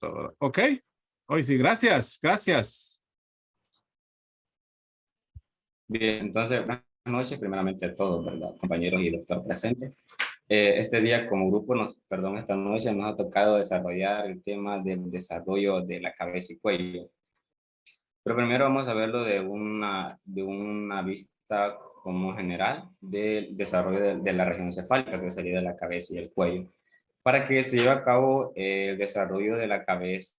todo. Ok. Hoy sí, gracias, gracias. Bien, entonces, buenas noches, primeramente a todos, ¿verdad? Compañeros y doctor presentes. Este día como grupo, esta noche nos ha tocado desarrollar el tema del desarrollo de la cabeza y cuello. Pero primero vamos a verlo de una vista como general del desarrollo de la región cefálica, que sería de la cabeza y el cuello. Para que se lleve a cabo el desarrollo de la cabeza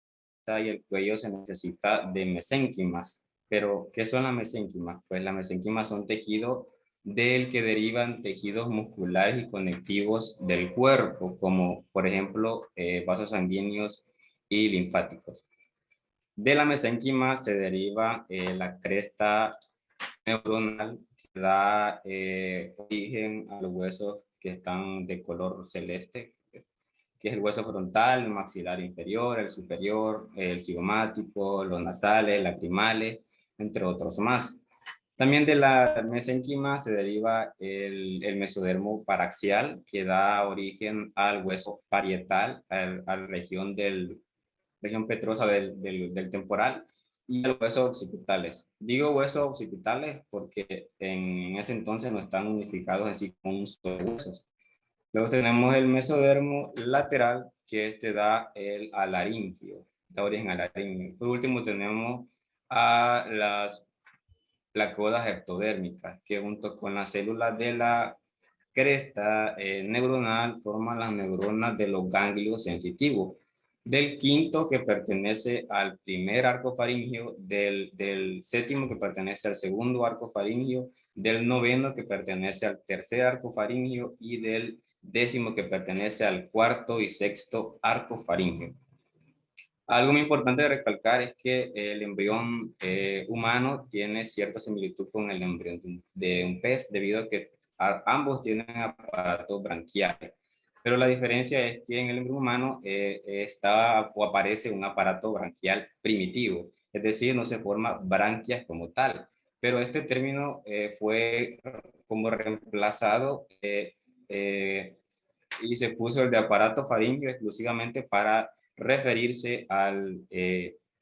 y el cuello se necesita de mesénquimas. Pero, ¿qué son las mesénquimas? Pues las mesénquimas son tejidos del que derivan tejidos musculares y conectivos del cuerpo, como por ejemplo vasos sanguíneos y linfáticos. De la mesénquima se deriva la cresta neuronal que da origen a los huesos que están de color celeste, que es el hueso frontal, el maxilar inferior, el superior, el cigomático, los nasales, lacrimales, entre otros más. También de la mesénquima se deriva el mesodermo paraxial, que da origen al hueso parietal, a la región petrosa del temporal, y a los huesos occipitales. Digo huesos occipitales porque en ese entonces no están unificados así con un solo huesos. Luego tenemos el mesodermo lateral, que da el alaringio, da origen al laringio. Por último tenemos a las placodas ectodérmicas, que junto con las células de la cresta neuronal forman las neuronas de los ganglios sensitivos. Del quinto que pertenece al primer arco faríngeo, del séptimo que pertenece al segundo arco faríngeo, del noveno que pertenece al tercer arco faríngeo y del décimo que pertenece al cuarto y sexto arco faríngeo. Algo muy importante de recalcar es que el embrión humano tiene cierta similitud con el embrión de un pez, debido a que ambos tienen aparatos branquiales. Pero la diferencia es que en el embrión humano está o aparece un aparato branquial primitivo, es decir, no se forma branquias como tal. Pero este término fue como reemplazado y se puso el de aparato faríngeo exclusivamente para referirse al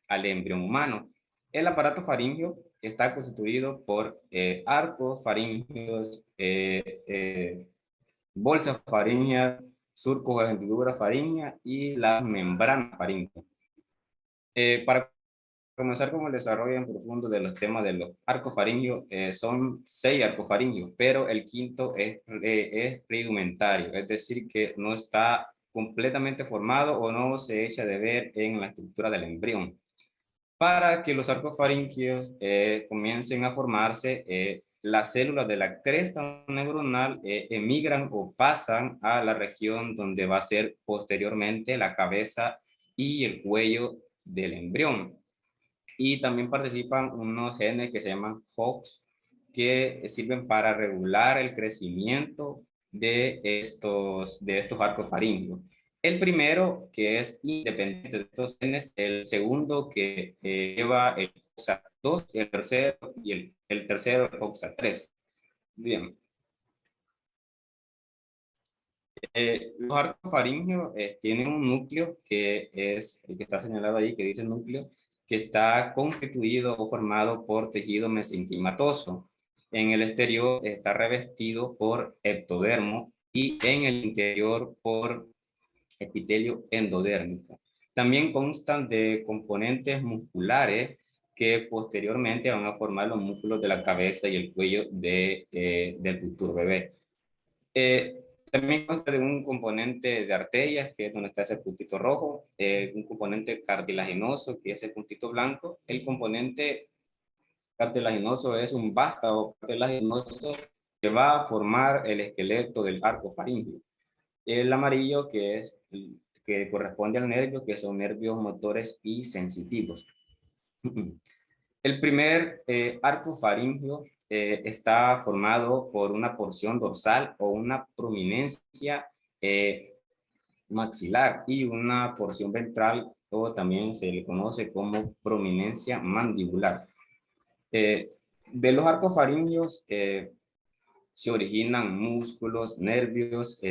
embrión humano. El aparato faríngeo está constituido por arcos faríngeos, bolsas faríngeas, surcos de hendidura faríngea y la membrana faríngea. Para comenzar con el desarrollo en profundo de los temas de los arcos faringios, son 6 arcos faringios, pero el quinto es rudimentario, es decir, que no está completamente formado o no se echa de ver en la estructura del embrión. Para que los arcos faringios comiencen a formarse, las células de la cresta neuronal emigran o pasan a la región donde va a ser posteriormente la cabeza y el cuello del embrión. Y también participan unos genes que se llaman HOX, que sirven para regular el crecimiento de estos arcos faríngeo. El primero, que es independiente de estos genes, el segundo que lleva el HOXA2, el tercero y el tercero el HOXA3. Bien. Los arcos faringios tienen un núcleo que es el que está señalado ahí, que dice núcleo, que está constituido o formado por tejido mesenquimatoso. En el exterior está revestido por ectodermo y en el interior por epitelio endodérmico. También constan de componentes musculares que posteriormente van a formar los músculos de la cabeza y el cuello del futuro bebé. También consta de un componente de arterias, que es donde está ese puntito rojo, un componente cartilaginoso, que es el puntito blanco. El componente cartilaginoso es un vástago cartilaginoso que va a formar el esqueleto del arco faríngeo. El amarillo, que corresponde al nervio, que son nervios motores y sensitivos. El primer arco faríngeo está formado por una porción dorsal o una prominencia maxilar y una porción ventral, o también se le conoce como prominencia mandibular. De los arcos faríngeos se originan músculos, nervios,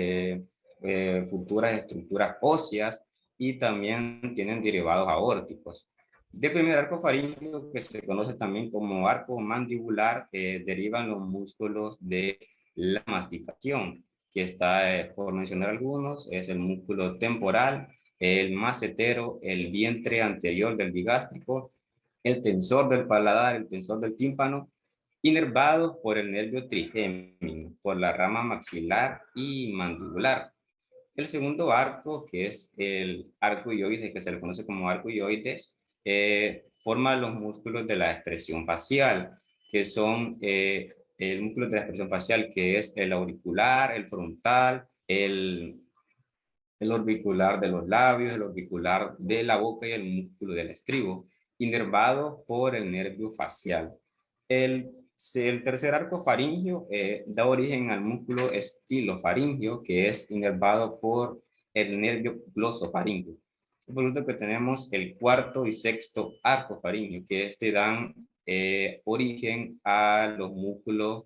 futuras estructuras óseas y también tienen derivados aórticos. Del primer arco faríngeo, que se conoce también como arco mandibular, derivan los músculos de la masticación, que está, por mencionar algunos, es el músculo temporal, el macetero, el vientre anterior del bigástrico, el tensor del paladar, el tensor del tímpano, inervados por el nervio trigémino, por la rama maxilar y mandibular. El segundo arco, que es el arco ioides, que se le conoce como arco ioides, forma los músculos de la expresión facial, que son el músculo de la expresión facial, que es el auricular, el frontal, el orbicular de los labios, el orbicular de la boca y el músculo del estribo, inervado por el nervio facial. El tercer arco faríngeo da origen al músculo estilofaríngeo, que es inervado por el nervio glosofaríngeo. Por último, que tenemos el cuarto y sexto arco faríngeo, que dan origen a los músculos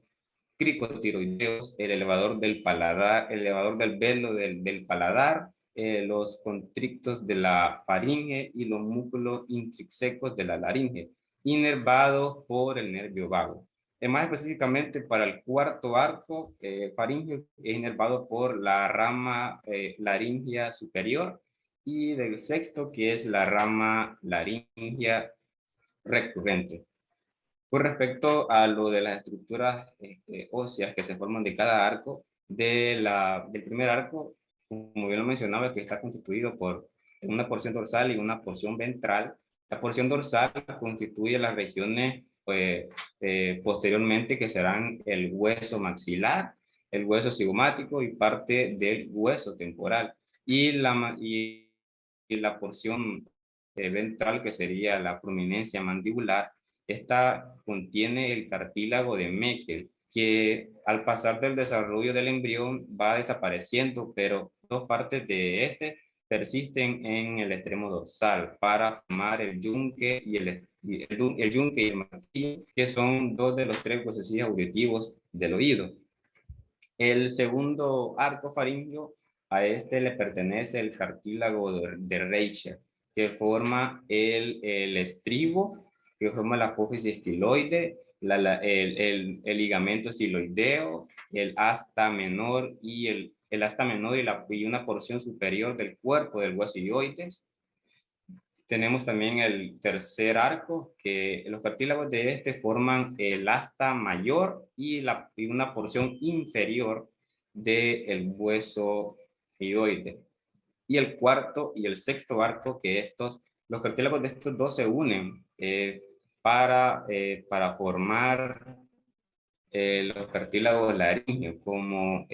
cricotiroideos, el elevador del paladar, el elevador del velo del paladar, los constrictos de la faringe y los músculos intrínsecos de la laringe, inervados por el nervio vago. Más específicamente para el cuarto arco faríngeo es inervado por la rama laringea superior, y del sexto, que es la rama laringea recurrente. Con respecto a lo de las estructuras óseas que se forman de cada arco, del primer arco, como bien lo mencionaba, que está constituido por una porción dorsal y una porción ventral. La porción dorsal constituye las regiones posteriormente, que serán el hueso maxilar, el hueso cigomático y parte del hueso temporal. Y la porción ventral, que sería la prominencia mandibular, esta contiene el cartílago de Meckel, que al pasar del desarrollo del embrión va desapareciendo, pero dos partes de este persisten en el extremo dorsal para formar el yunque el yunque y el martillo, que son dos de los tres huesos auditivos del oído. El segundo arco faríngeo, a este le pertenece el cartílago de Reicher, que forma el estribo, que forma la apófisis estiloide, el ligamento estiloideo, el asta menor el asta menor y una porción superior del cuerpo del hueso ioides. Tenemos también el tercer arco, que los cartílagos de este forman el asta mayor y una porción inferior del hueso hioide. Y el cuarto y el sexto arco, que los cartílagos de estos dos se unen para formar los cartílagos laringeos, como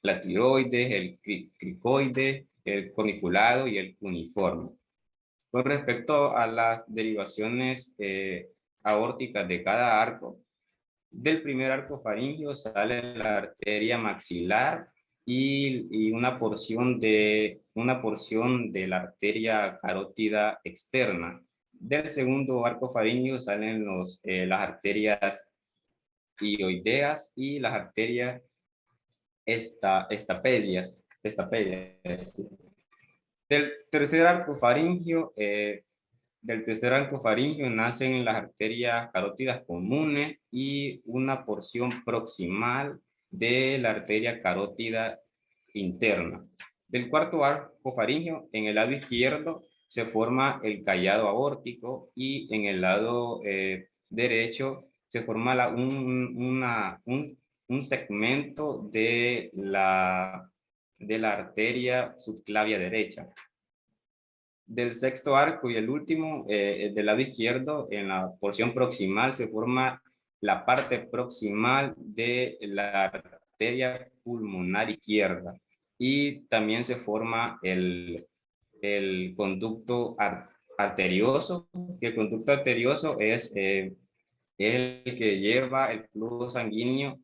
la tiroides, el cricoide, el corniculado y el cuneiforme. Con respecto a las derivaciones aórticas de cada arco, del primer arco faríngeo sale la arteria maxilar y una porción de la arteria carótida externa. Del segundo arco faríngeo salen las arterias ioideas y las arterias estapedias. Del tercer arco faríngeo, nacen las arterias carótidas comunes y una porción proximal de la arteria carótida interna. Del cuarto arco faríngeo, en el lado izquierdo se forma el callado aórtico, y en el lado derecho se forma un segmento de la arteria subclavia derecha. Del sexto arco y el último, del lado izquierdo, en la porción proximal se forma la parte proximal de la arteria pulmonar izquierda, y también se forma el conducto arterioso. El conducto arterioso es el que lleva el flujo sanguíneo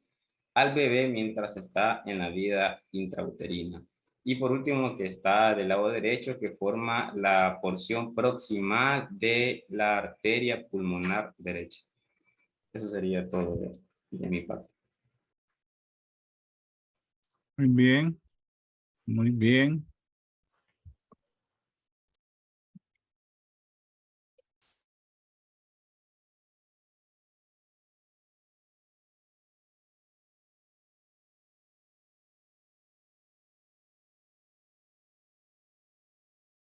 al bebé mientras está en la vida intrauterina. Y por último, que está del lado derecho, que forma la porción proximal de la arteria pulmonar derecha. Eso sería todo de mi parte. Muy bien, muy bien.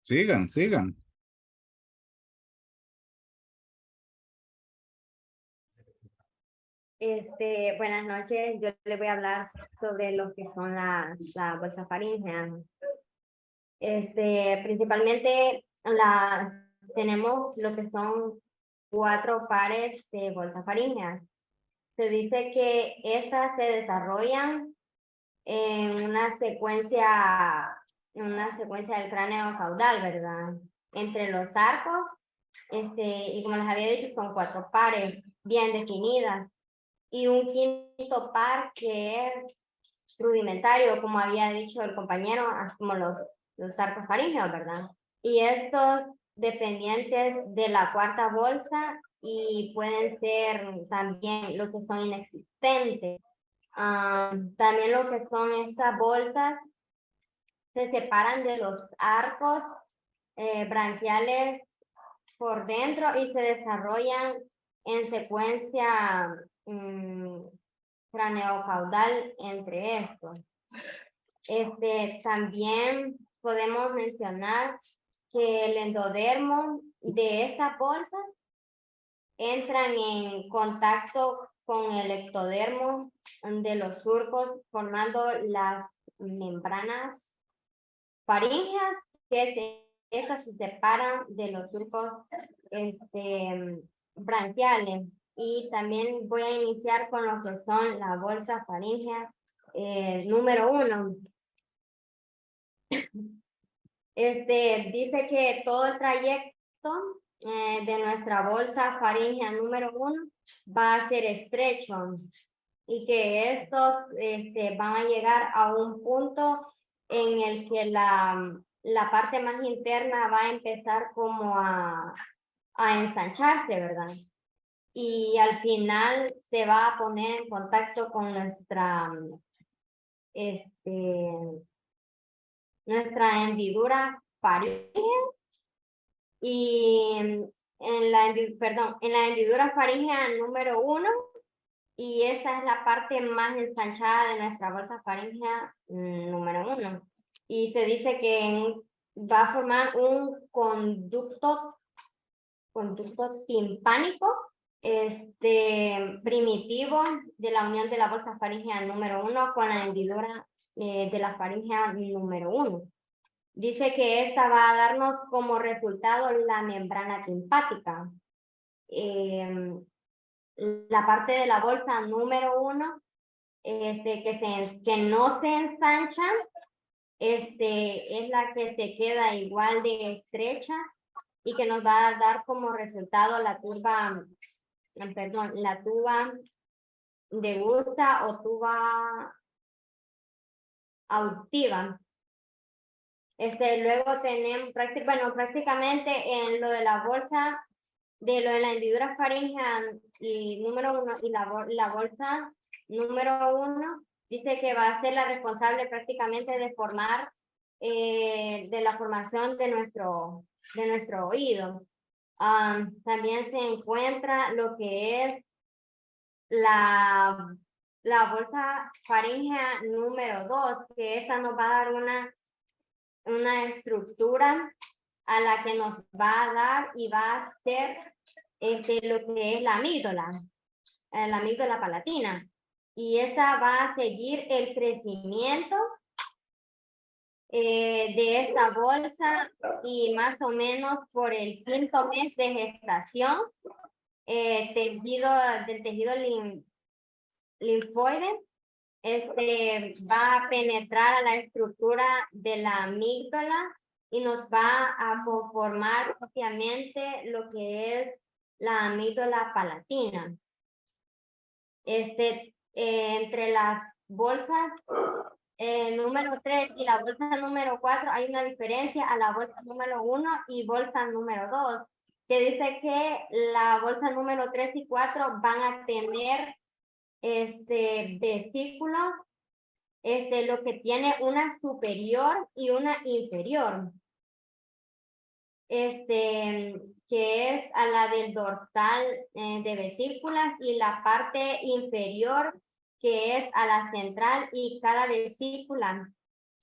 Sigan, sigan. Buenas noches, yo les voy a hablar sobre lo que son las bolsas faríngeas. Principalmente tenemos lo que son 4 pares de bolsas faríngeas. Se dice que estas se desarrollan en una secuencia del cráneo caudal, ¿verdad? Entre los arcos, y como les había dicho, son 4 pares bien definidas. Y un quinto par que es rudimentario, como había dicho el compañero, así como los arcos faríngeos, ¿verdad? Y estos dependientes de la cuarta bolsa y pueden ser también lo que son inexistentes. También lo que son estas bolsas se separan de los arcos branquiales por dentro y se desarrollan en secuencia craneocaudal entre estos. También podemos mencionar que el endodermo de estas bolsas entran en contacto con el ectodermo de los surcos, formando las membranas faríngeas estas se separan de los surcos branquiales. Y también voy a iniciar con lo que son las bolsas faríngeas número 1. Dice que todo el trayecto de nuestra bolsa faríngea número 1 va a ser estrecho y que estos van a llegar a un punto en el que la parte más interna va a empezar como a ensancharse, ¿verdad? Y al final se va a poner en contacto con nuestra hendidura faríngea y en la hendidura faríngea número 1, y esa es la parte más ensanchada de nuestra bolsa faríngea número 1. Y se dice que va a formar un conducto timpánico primitivo de la unión de la bolsa faríngea número 1 con la hendidura de la faríngea número 1. Dice que esta va a darnos como resultado la membrana timpática. La parte de la bolsa número 1 que no se ensancha, es la que se queda igual de estrecha y que nos va a dar como resultado la tuba de gusta o tuba auditiva. Luego tenemos, prácticamente en lo de la bolsa, de lo de la hendidura faríngea y número 1 y la bolsa número 1, dice que va a ser la responsable prácticamente de formar, de la formación de nuestro oído. También se encuentra lo que es la bolsa faríngea número 2, que esta nos va a dar una estructura a la que nos va a dar y va a ser lo que es la amígdala palatina. Y esta va a seguir el crecimiento de esta bolsa y más o menos por el 5º mes de gestación, del tejido linfoide va a penetrar a la estructura de la amígdala y nos va a conformar obviamente lo que es la amígdala palatina. Entre las bolsas número 3 y la bolsa número 4 hay una diferencia a la bolsa número 1 y bolsa número 2, que dice que la bolsa número 3 y 4 van a tener vesículos, lo que tiene una superior y una inferior, que es a la del dorsal de vesículas, y la parte inferior que es a la central y cada vesícula.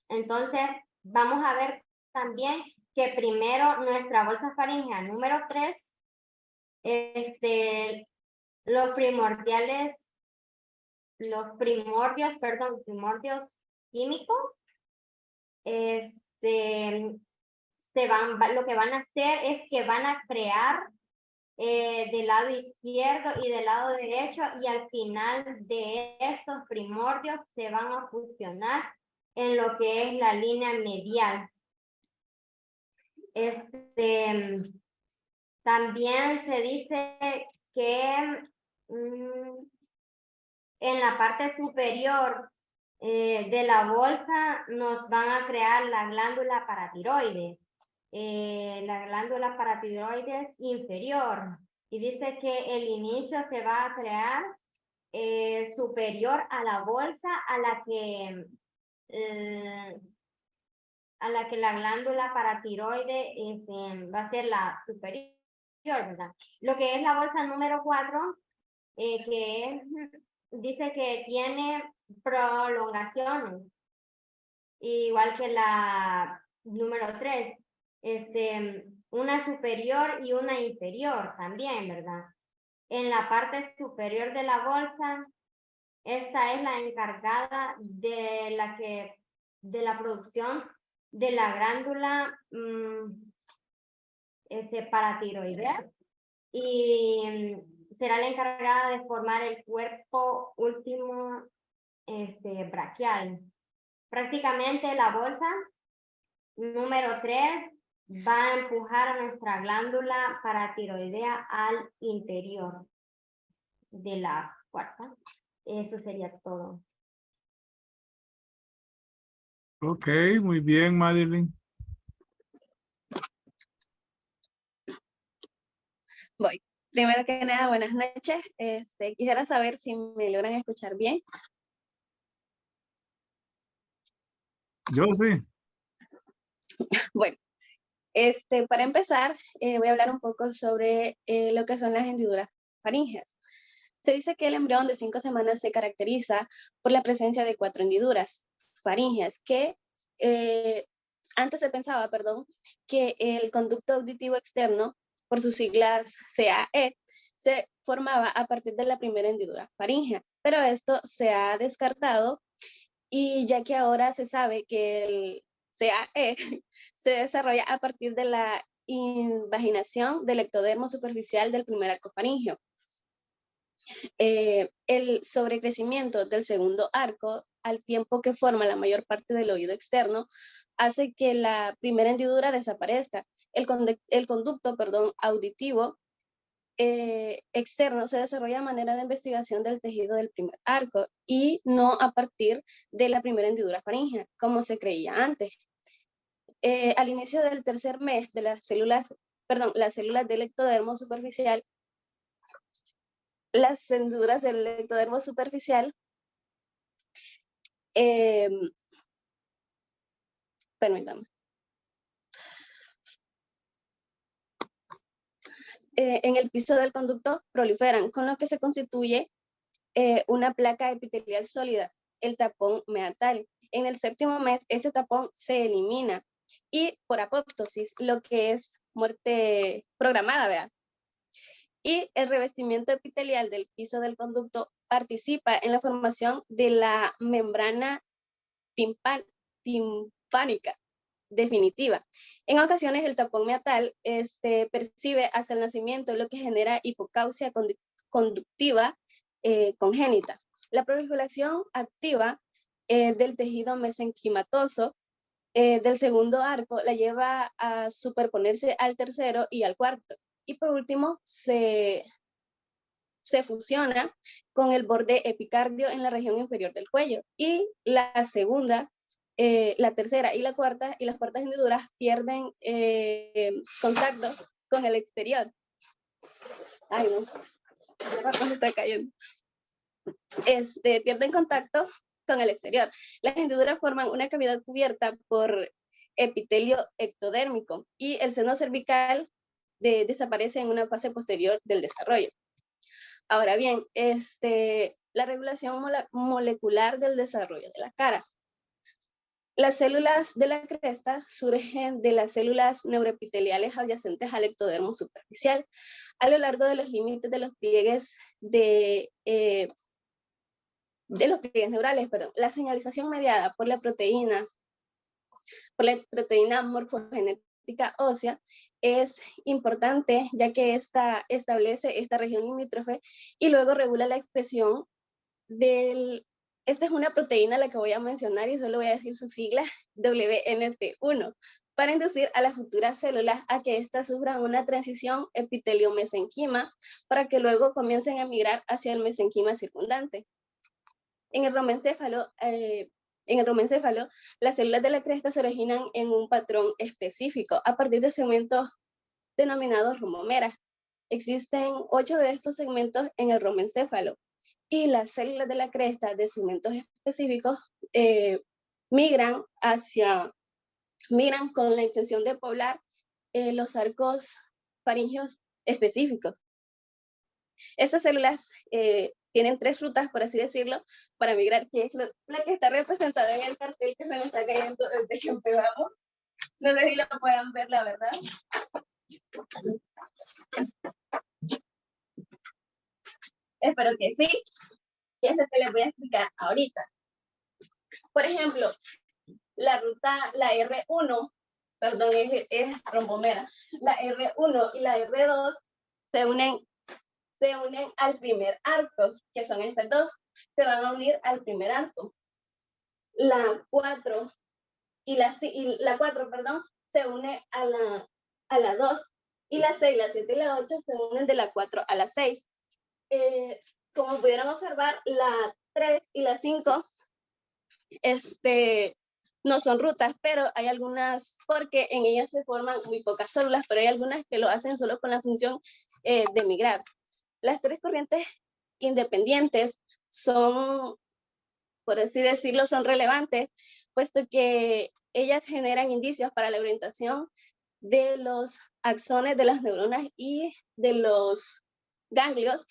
Entonces vamos a ver también que primero nuestra bolsa faríngea número 3, los primordios químicos, lo que van a hacer es que van a crear del lado izquierdo y del lado derecho, y al final de estos primordios se van a fusionar en lo que es la línea medial. También se dice que en la parte superior de la bolsa nos van a crear la glándula paratiroides. La glándula paratiroides inferior, y dice que el inicio se va a crear superior a la bolsa a la que la glándula paratiroide va a ser la superior, ¿verdad? Lo que es la bolsa número 4, dice que tiene prolongaciones, igual que la número 3, una superior y una inferior también, ¿verdad? En la parte superior de la bolsa, esta es la encargada de la producción de la glándula paratiroidea, y será la encargada de formar el cuerpo último braquial. Prácticamente la bolsa número 3 va a empujar a nuestra glándula paratiroidea al interior de la cuarta. Eso sería todo. Ok, muy bien, Madeline. Voy. Primero que nada, buenas noches. Quisiera saber si me logran escuchar bien. Yo sí. Bueno, para empezar, voy a hablar un poco sobre lo que son las hendiduras faríngeas. Se dice que el embrión de 5 semanas se caracteriza por la presencia de 4 hendiduras faríngeas, que antes se pensaba, que el conducto auditivo externo, por sus siglas CAE, se formaba a partir de la primera hendidura faríngea, pero esto se ha descartado, y ya que ahora se sabe que el CAE se desarrolla a partir de la invaginación del ectodermo superficial del primer arco faríngeo. El sobrecrecimiento del segundo arco, al tiempo que forma la mayor parte del oído externo, hace que la primera hendidura desaparezca. El conducto auditivo externo se desarrolla a manera de investigación del tejido del primer arco y no a partir de la primera hendidura faríngea, como se creía antes. Al inicio del tercer mes de las células del ectodermo superficial, las hendiduras del ectodermo superficial permítanme. En el piso del conducto proliferan, con lo que se constituye una placa epitelial sólida, el tapón meatal. En el 7º mes, ese tapón se elimina, y por apoptosis, lo que es muerte programada, ¿verdad? Y el revestimiento epitelial del piso del conducto participa en la formación de la membrana timpánica definitiva. En ocasiones el tapón meatal percibe hasta el nacimiento, lo que genera hipocausia conductiva congénita. La proliferación activa del tejido mesenquimatoso del segundo arco la lleva a superponerse al tercero y al cuarto. Y por último, se fusiona con el borde epicardio en la región inferior del cuello. Y la segunda, la tercera y las cuartas hendiduras pierden contacto con el exterior. Ay, no. Me está cayendo. Pierden contacto con el exterior. Las hendiduras forman una cavidad cubierta por epitelio ectodérmico, y el seno cervical desaparece en una fase posterior del desarrollo. Ahora bien, la regulación molecular del desarrollo de la cara. Las células de la cresta surgen de las células neuroepiteliales adyacentes al ectodermo superficial a lo largo de los límites de los pliegues los pliegues neurales. Perdón. La señalización mediada por la proteína morfogenética ósea es importante, ya que esta establece esta región limítrofe y luego regula la expresión esta es una proteína la que voy a mencionar y solo voy a decir su sigla, WNT1, para inducir a las futuras células a que éstas sufran una transición epitelio-mesenquima para que luego comiencen a migrar hacia el mesenquima circundante. En el romencéfalo, las células de la cresta se originan en un patrón específico a partir de segmentos denominados romomeras. Existen 8 de estos segmentos en el romencéfalo y las células de la cresta de segmentos específicos migran con la intención de poblar los arcos faríngeos específicos. Estas células tienen 3 rutas, por así decirlo, para migrar, que es la que está representada en el cartel que se nos está cayendo desde que empezamos. No sé si lo puedan ver, la verdad. Espero que sí. Y eso que les voy a explicar ahorita. Por ejemplo, la R1, perdón, es rombomera. La R1 y la R2 se unen al primer arco, que son estas dos, se van a unir al primer arco. La 4 la 4, perdón, se une a la 2, y la 6, la 7 y la 8 se unen de la 4 a la 6. Como pudieron observar, la 3 y la 5 no son rutas, pero hay algunas, porque en ellas se forman muy pocas células, pero hay algunas que lo hacen solo con la función de migrar. Las 3 corrientes independientes son, por así decirlo, son relevantes, puesto que ellas generan indicios para la orientación de los axones de las neuronas y de los ganglios,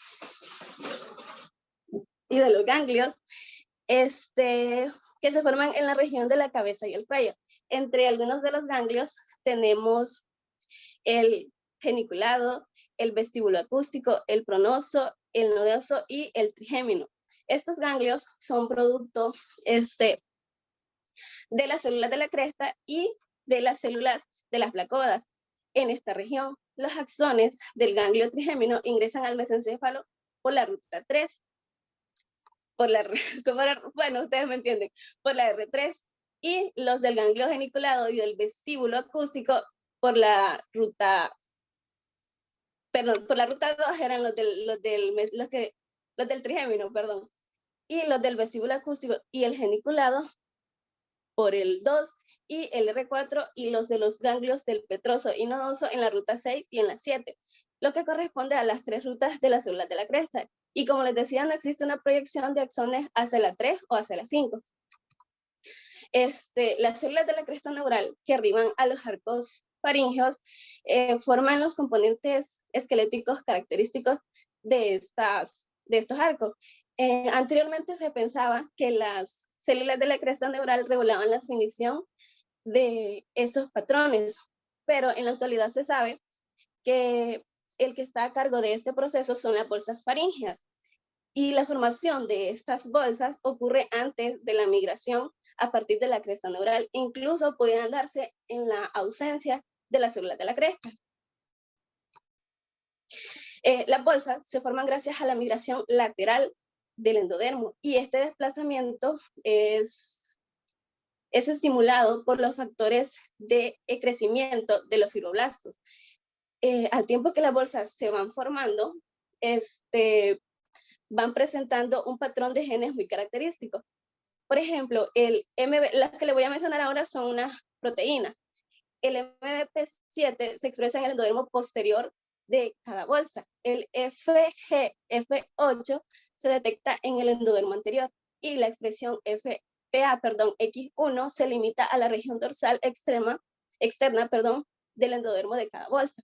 que se forman en la región de la cabeza y el cuello. Entre algunos de los ganglios tenemos el geniculado, el vestíbulo acústico, el pronoso, el nodoso y el trigémino. Estos ganglios son producto de las células de la cresta y de las células de las placódas. En esta región, los axones del ganglio trigémino ingresan al mesencéfalo por la ruta 3, bueno, ustedes me entienden, por la R3, y los del ganglio geniculado y del vestíbulo acústico por la ruta 2 eran los del trigémino, perdón, y los del vestíbulo acústico y el geniculado por el 2 y el R4, y los de los ganglios del petroso y nodoso en la ruta 6 y en la 7, lo que corresponde a las 3 rutas de las células de la cresta. Y como les decía, no existe una proyección de axones hacia la 3 o hacia la 5. Las células de la cresta neural que arriban a los arcos faríngeos forman los componentes esqueléticos característicos de estos arcos. Anteriormente se pensaba que las células de la cresta neural regulaban la definición de estos patrones, pero en la actualidad se sabe que el que está a cargo de este proceso son las bolsas faríngeas, y la formación de estas bolsas ocurre antes de la migración a partir de la cresta neural. Incluso pueden darse en la ausencia de las células de la cresta. Las bolsas se forman gracias a la migración lateral del endodermo, y este desplazamiento es estimulado por los factores de crecimiento de los fibroblastos. Al tiempo que las bolsas se van formando, van presentando un patrón de genes muy característico. Por ejemplo, las que le voy a mencionar ahora son unas proteínas. El MBP7 se expresa en el endodermo posterior de cada bolsa. El FGF8 se detecta en el endodermo anterior, y la expresión X1 se limita a la región dorsal externa, del endodermo de cada bolsa.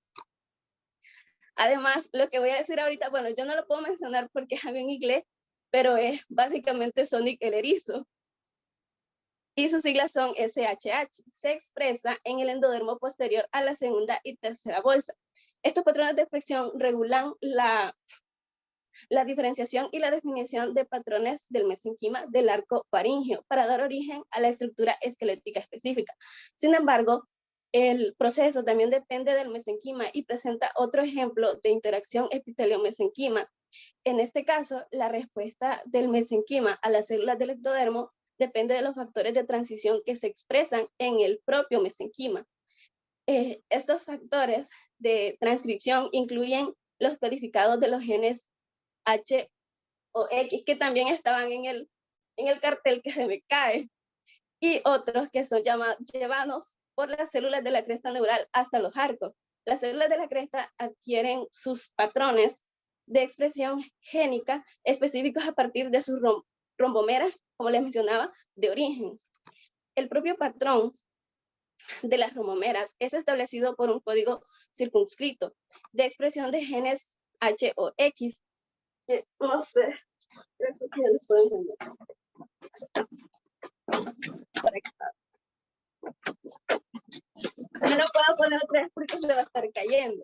Además, lo que voy a decir ahorita, bueno, yo no lo puedo mencionar porque es algo en inglés, pero es básicamente Sonic el erizo. y sus siglas son SHH. Se expresa en el endodermo posterior a la segunda y tercera bolsa. Estos patrones de expresión regulan la diferenciación y la definición de patrones del mesenquima del arco faríngeo para dar origen a la estructura esquelética específica. Sin embargo, el proceso también depende del mesenquima y presenta otro ejemplo de interacción epitelio-mesenquima. En este caso, la respuesta del mesenquima a las células del ectodermo depende de los factores de transición que se expresan en el propio mesenquima. Estos factores de transcripción incluyen los codificados de los genes H o X, que también estaban en el cartel que se me cae, y otros que son llevados por las células de la cresta neural hasta los arcos. Las células de la cresta adquieren sus patrones de expresión génica específicos a partir de sus rombomeras, como les mencionaba, de origen. El propio patrón de las rombomeras es establecido por un código circunscrito de expresión de genes H o X. No sé, creo que ya les puedo enseñar. No lo puedo poner otra vez porque se va a estar cayendo.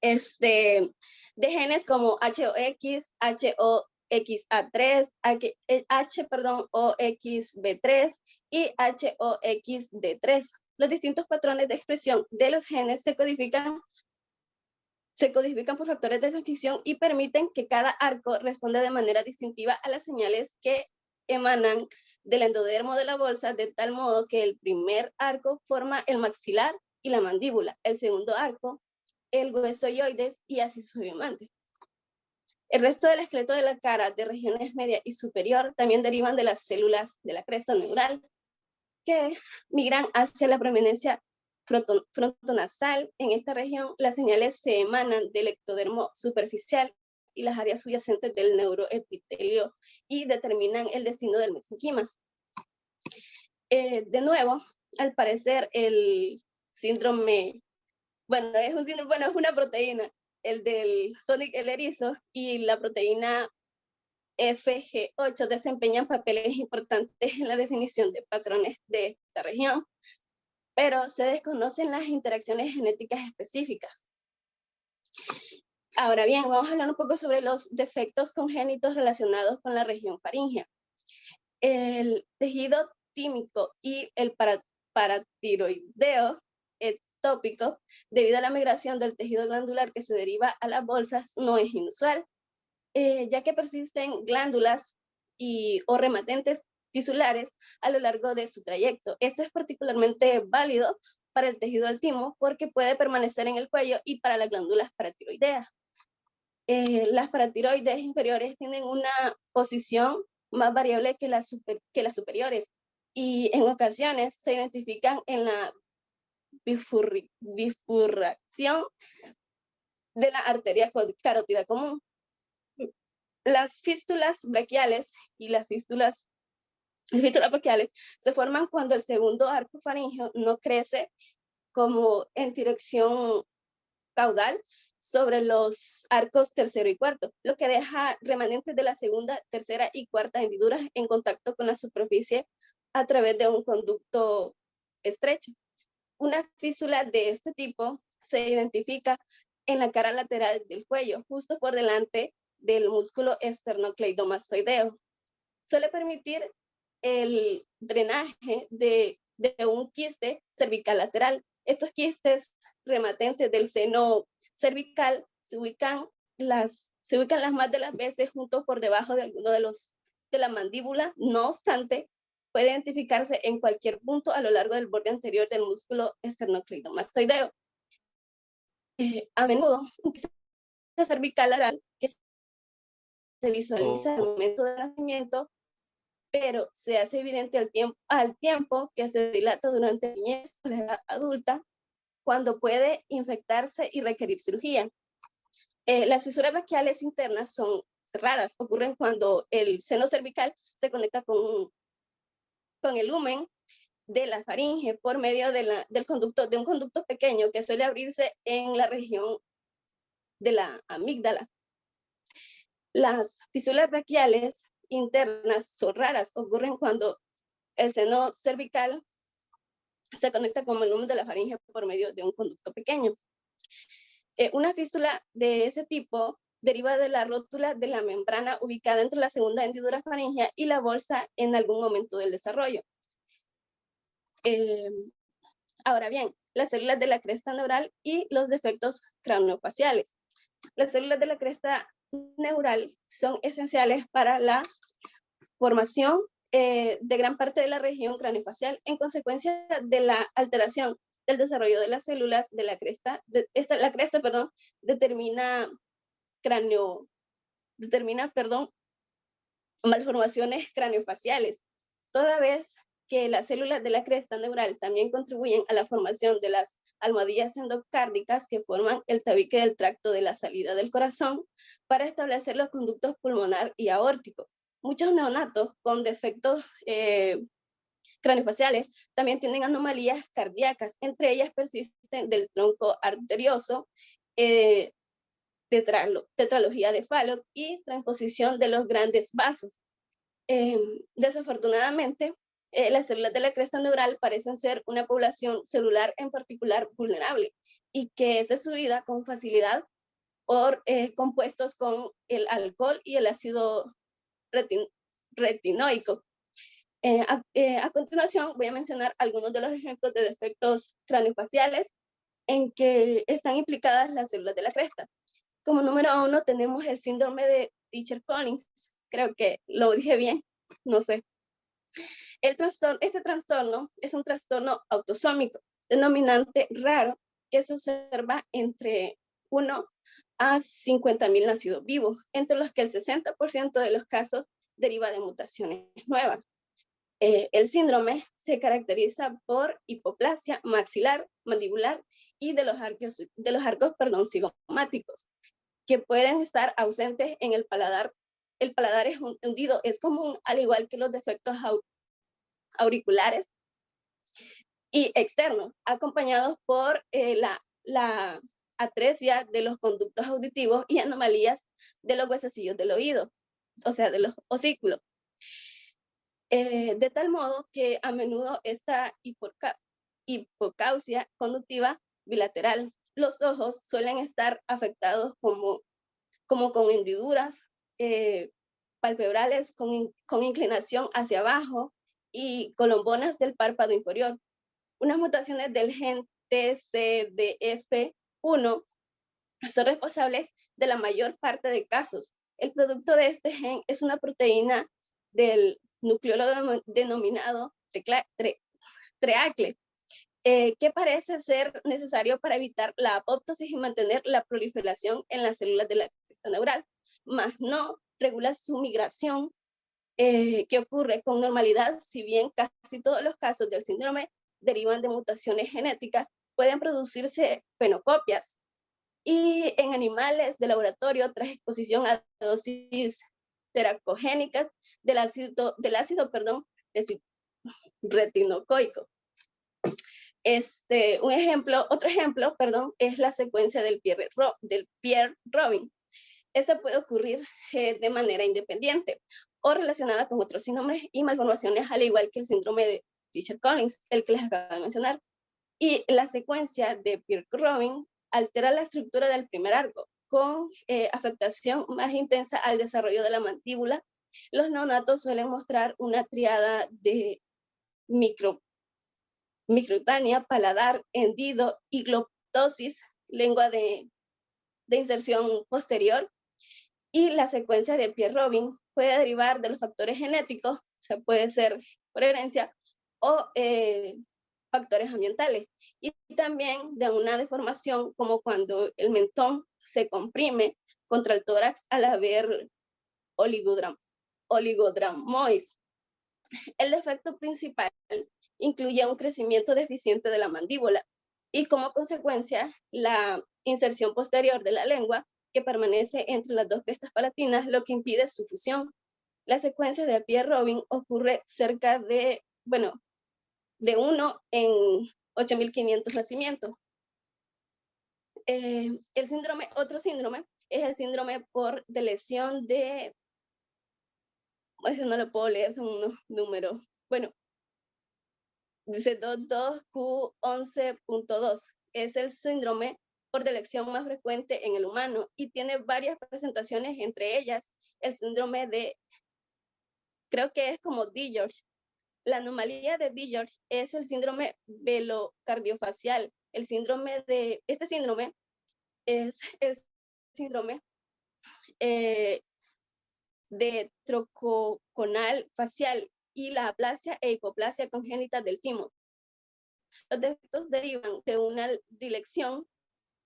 De genes como HOX, HOXA3, OXB3 y HOXD3. Los distintos patrones de expresión de los genes se codifican por factores de transcripción y permiten que cada arco responda de manera distintiva a las señales que emanan del endodermo de la bolsa, de tal modo que el primer arco forma el maxilar y la mandíbula, el segundo arco el huesoioides y así sucesivamente. El resto del esqueleto de la cara de regiones media y superior también derivan de las células de la cresta neural que migran hacia la prominencia frontonasal. En esta región las señales se emanan del ectodermo superficial y las áreas subyacentes del neuroepitelio y determinan el destino del mesenquima. De nuevo, al parecer el síndrome, es una proteína, el del Sonic el erizo y la proteína FG8 desempeñan papeles importantes en la definición de patrones de esta región, pero se desconocen las interacciones genéticas específicas. Ahora bien, vamos a hablar un poco sobre los defectos congénitos relacionados con la región faríngea. El tejido tímico y el paratiroideo tópico, debido a la migración del tejido glandular que se deriva a las bolsas, no es inusual, ya que persisten glándulas o rematentes tisulares a lo largo de su trayecto. Esto es particularmente válido para el tejido del timo porque puede permanecer en el cuello y para las glándulas paratiroideas. Las paratiroides inferiores tienen una posición más variable que las superiores y en ocasiones se identifican en la bifurcación de la arteria carótida común. Las fístulas braquiales y las fístulas braquiales se forman cuando el segundo arco faríngeo no crece como en dirección caudal sobre los arcos tercero y cuarto, lo que deja remanentes de la segunda, tercera y cuarta hendiduras en contacto con la superficie a través de un conducto estrecho. Una fístula de este tipo se identifica en la cara lateral del cuello, justo por delante del músculo esternocleidomastoideo. Suele permitir el drenaje de un quiste cervical lateral. Estos quistes rematentes del seno cervical se ubican las más de las veces junto por debajo de alguno de la mandíbula. No obstante, puede identificarse en cualquier punto a lo largo del borde anterior del músculo esternocleidomastoideo. A menudo, un quiste cervical lateral que se visualiza al momento del nacimiento, pero se hace evidente al tiempo que se dilata durante la niñez o la edad adulta, cuando puede infectarse y requerir cirugía. Las fisuras braquiales internas son raras, ocurren cuando el seno cervical se conecta con el lumen de la faringe por medio de un conducto pequeño que suele abrirse en la región de la amígdala. Las fisuras braquiales internas son raras, ocurren cuando el seno cervical se conecta con el lumen de la faringe por medio de un conducto pequeño. Una fístula de ese tipo deriva de la rótula de la membrana ubicada entre la segunda hendidura faríngea y la bolsa en algún momento del desarrollo. Ahora bien, las células de la cresta neural y los defectos craneofaciales. Las células de la cresta neural son esenciales para la formación de gran parte de la región craneofacial en consecuencia de la alteración del desarrollo de las células de la cresta. La cresta, perdón, determina malformaciones craneofaciales, toda vez que las células de la cresta neural también contribuyen a la formación de las almohadillas endocárdicas que forman el tabique del tracto de la salida del corazón para establecer los conductos pulmonar y aórtico. Muchos neonatos con defectos craneofaciales también tienen anomalías cardíacas, entre ellas persisten del tronco arterioso, tetralogía de Fallot y transposición de los grandes vasos. Desafortunadamente, las células de la cresta neural parecen ser una población celular en particular vulnerable y que es destruida con facilidad por compuestos con el alcohol y el ácido retinoico. A continuación voy a mencionar algunos de los ejemplos de defectos craneofaciales en que están implicadas las células de la cresta. Como número 1 tenemos el síndrome de Treacher-Collins. Creo que lo dije bien, no sé. Este trastorno es un trastorno autosómico, denominante raro, que se observa entre 1 a 50.000 nacidos vivos, entre los que el 60% de los casos deriva de mutaciones nuevas. El síndrome se caracteriza por hipoplasia maxilar, mandibular y de los arcos cigomáticos, que pueden estar ausentes en el paladar. El paladar es hundido, es común, al igual que los defectos auriculares y externos, acompañados por la atresia de los conductos auditivos y anomalías de los huesecillos del oído, o sea, de los osículos. De tal modo que a menudo esta hipocausia conductiva bilateral. Los ojos suelen estar afectados como con hendiduras palpebrales con inclinación hacia abajo y colombonas del párpado inferior. Unas mutaciones del gen TCDF1 son responsables de la mayor parte de casos. El producto de este gen es una proteína del nucleólogo denominado TREACLE, que parece ser necesario para evitar la apoptosis y mantener la proliferación en las células de la cresta neural, mas no regula su migración, que ocurre con normalidad, si bien casi todos los casos del síndrome derivan de mutaciones genéticas, pueden producirse fenocopias. Y en animales de laboratorio, tras exposición a dosis terapogénicas del ácido retinoico. Otro ejemplo, es la secuencia del Pierre-Robin. Esa puede ocurrir de manera independiente o relacionada con otros síndromes y malformaciones, al igual que el síndrome de Treacher-Collins, el que les acabo de mencionar. Y la secuencia de Pierre-Robin altera la estructura del primer arco, con afectación más intensa al desarrollo de la mandíbula. Los neonatos suelen mostrar una triada de microcutánea, paladar, hendido y glottosis, lengua de inserción posterior. Y la secuencia de Pierre-Robin puede derivar de los factores genéticos, o sea, puede ser por herencia o factores ambientales, y también de una deformación como cuando el mentón se comprime contra el tórax al haber oligodramois. El defecto principal incluye un crecimiento deficiente de la mandíbula y como consecuencia la inserción posterior de la lengua que permanece entre las dos crestas palatinas, lo que impide su fusión. La secuencia de Pierre-Robin ocurre cerca de 1 en 8.500 nacimientos. Otro síndrome es el síndrome de lesión de, no lo puedo leer, son unos números. Bueno, Dice 22Q11.2. Es el síndrome por elección más frecuente en el humano y tiene varias presentaciones, entre ellas el síndrome de, creo que es como DiGeorge. La anomalía de DiGeorge es el síndrome velocardiofacial. Este síndrome es el síndrome de trococonal facial y la aplasia e hipoplasia congénita del timo. Los defectos derivan de una dilección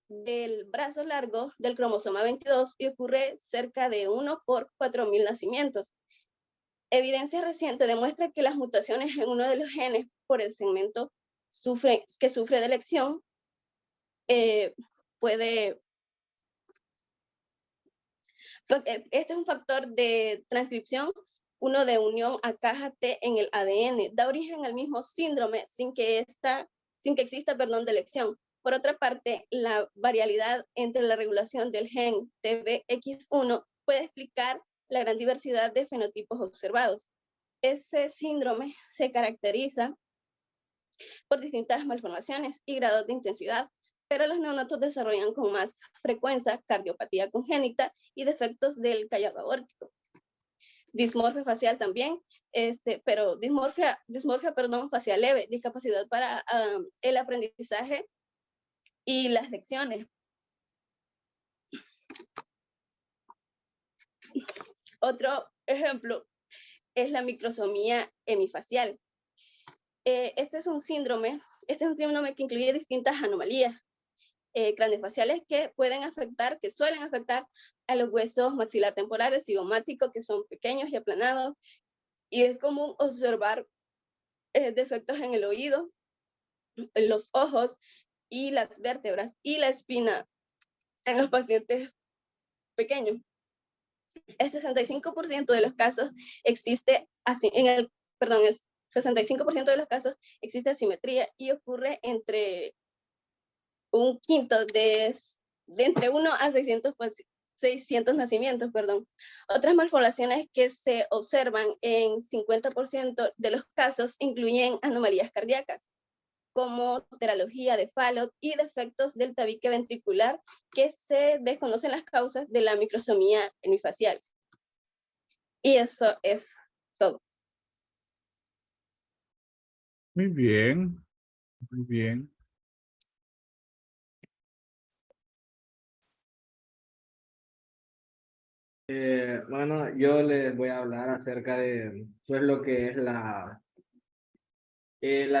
del brazo largo del cromosoma 22 y ocurre cerca de 1 por 4.000 nacimientos. Evidencia reciente demuestra que las mutaciones en uno de los genes por el segmento que sufre de elección este es un factor de transcripción, uno de unión a caja T en el ADN, da origen al mismo síndrome sin que exista de elección. Por otra parte, la variabilidad entre la regulación del gen TBX1 puede explicar la gran diversidad de fenotipos observados. Ese síndrome se caracteriza por distintas malformaciones y grados de intensidad, pero los neonatos desarrollan con más frecuencia cardiopatía congénita y defectos del callado aórtico. Dismorfia facial también, pero dismorfia facial leve, discapacidad para el aprendizaje y las lecciones. Otro ejemplo es la microsomía hemifacial. Este es un síndrome que incluye distintas anomalías craniofaciales que suelen afectar a los huesos maxilar temporales cigomáticos, que son pequeños y aplanados, y es común observar defectos en el oído, en los ojos y las vértebras y la espina en los pacientes pequeños. El 65% de los casos existe el 65% de los casos existe asimetría y ocurre entre un quinto de entre 1 a 600 nacimientos, perdón. Otras malformaciones que se observan en 50% de los casos incluyen anomalías cardíacas, como teralogía de Fallot y defectos del tabique ventricular, que se desconocen las causas de la microsomía hemifacial. Y eso es todo. Muy bien, muy bien. Bueno, yo les voy a hablar acerca de pues, lo que es la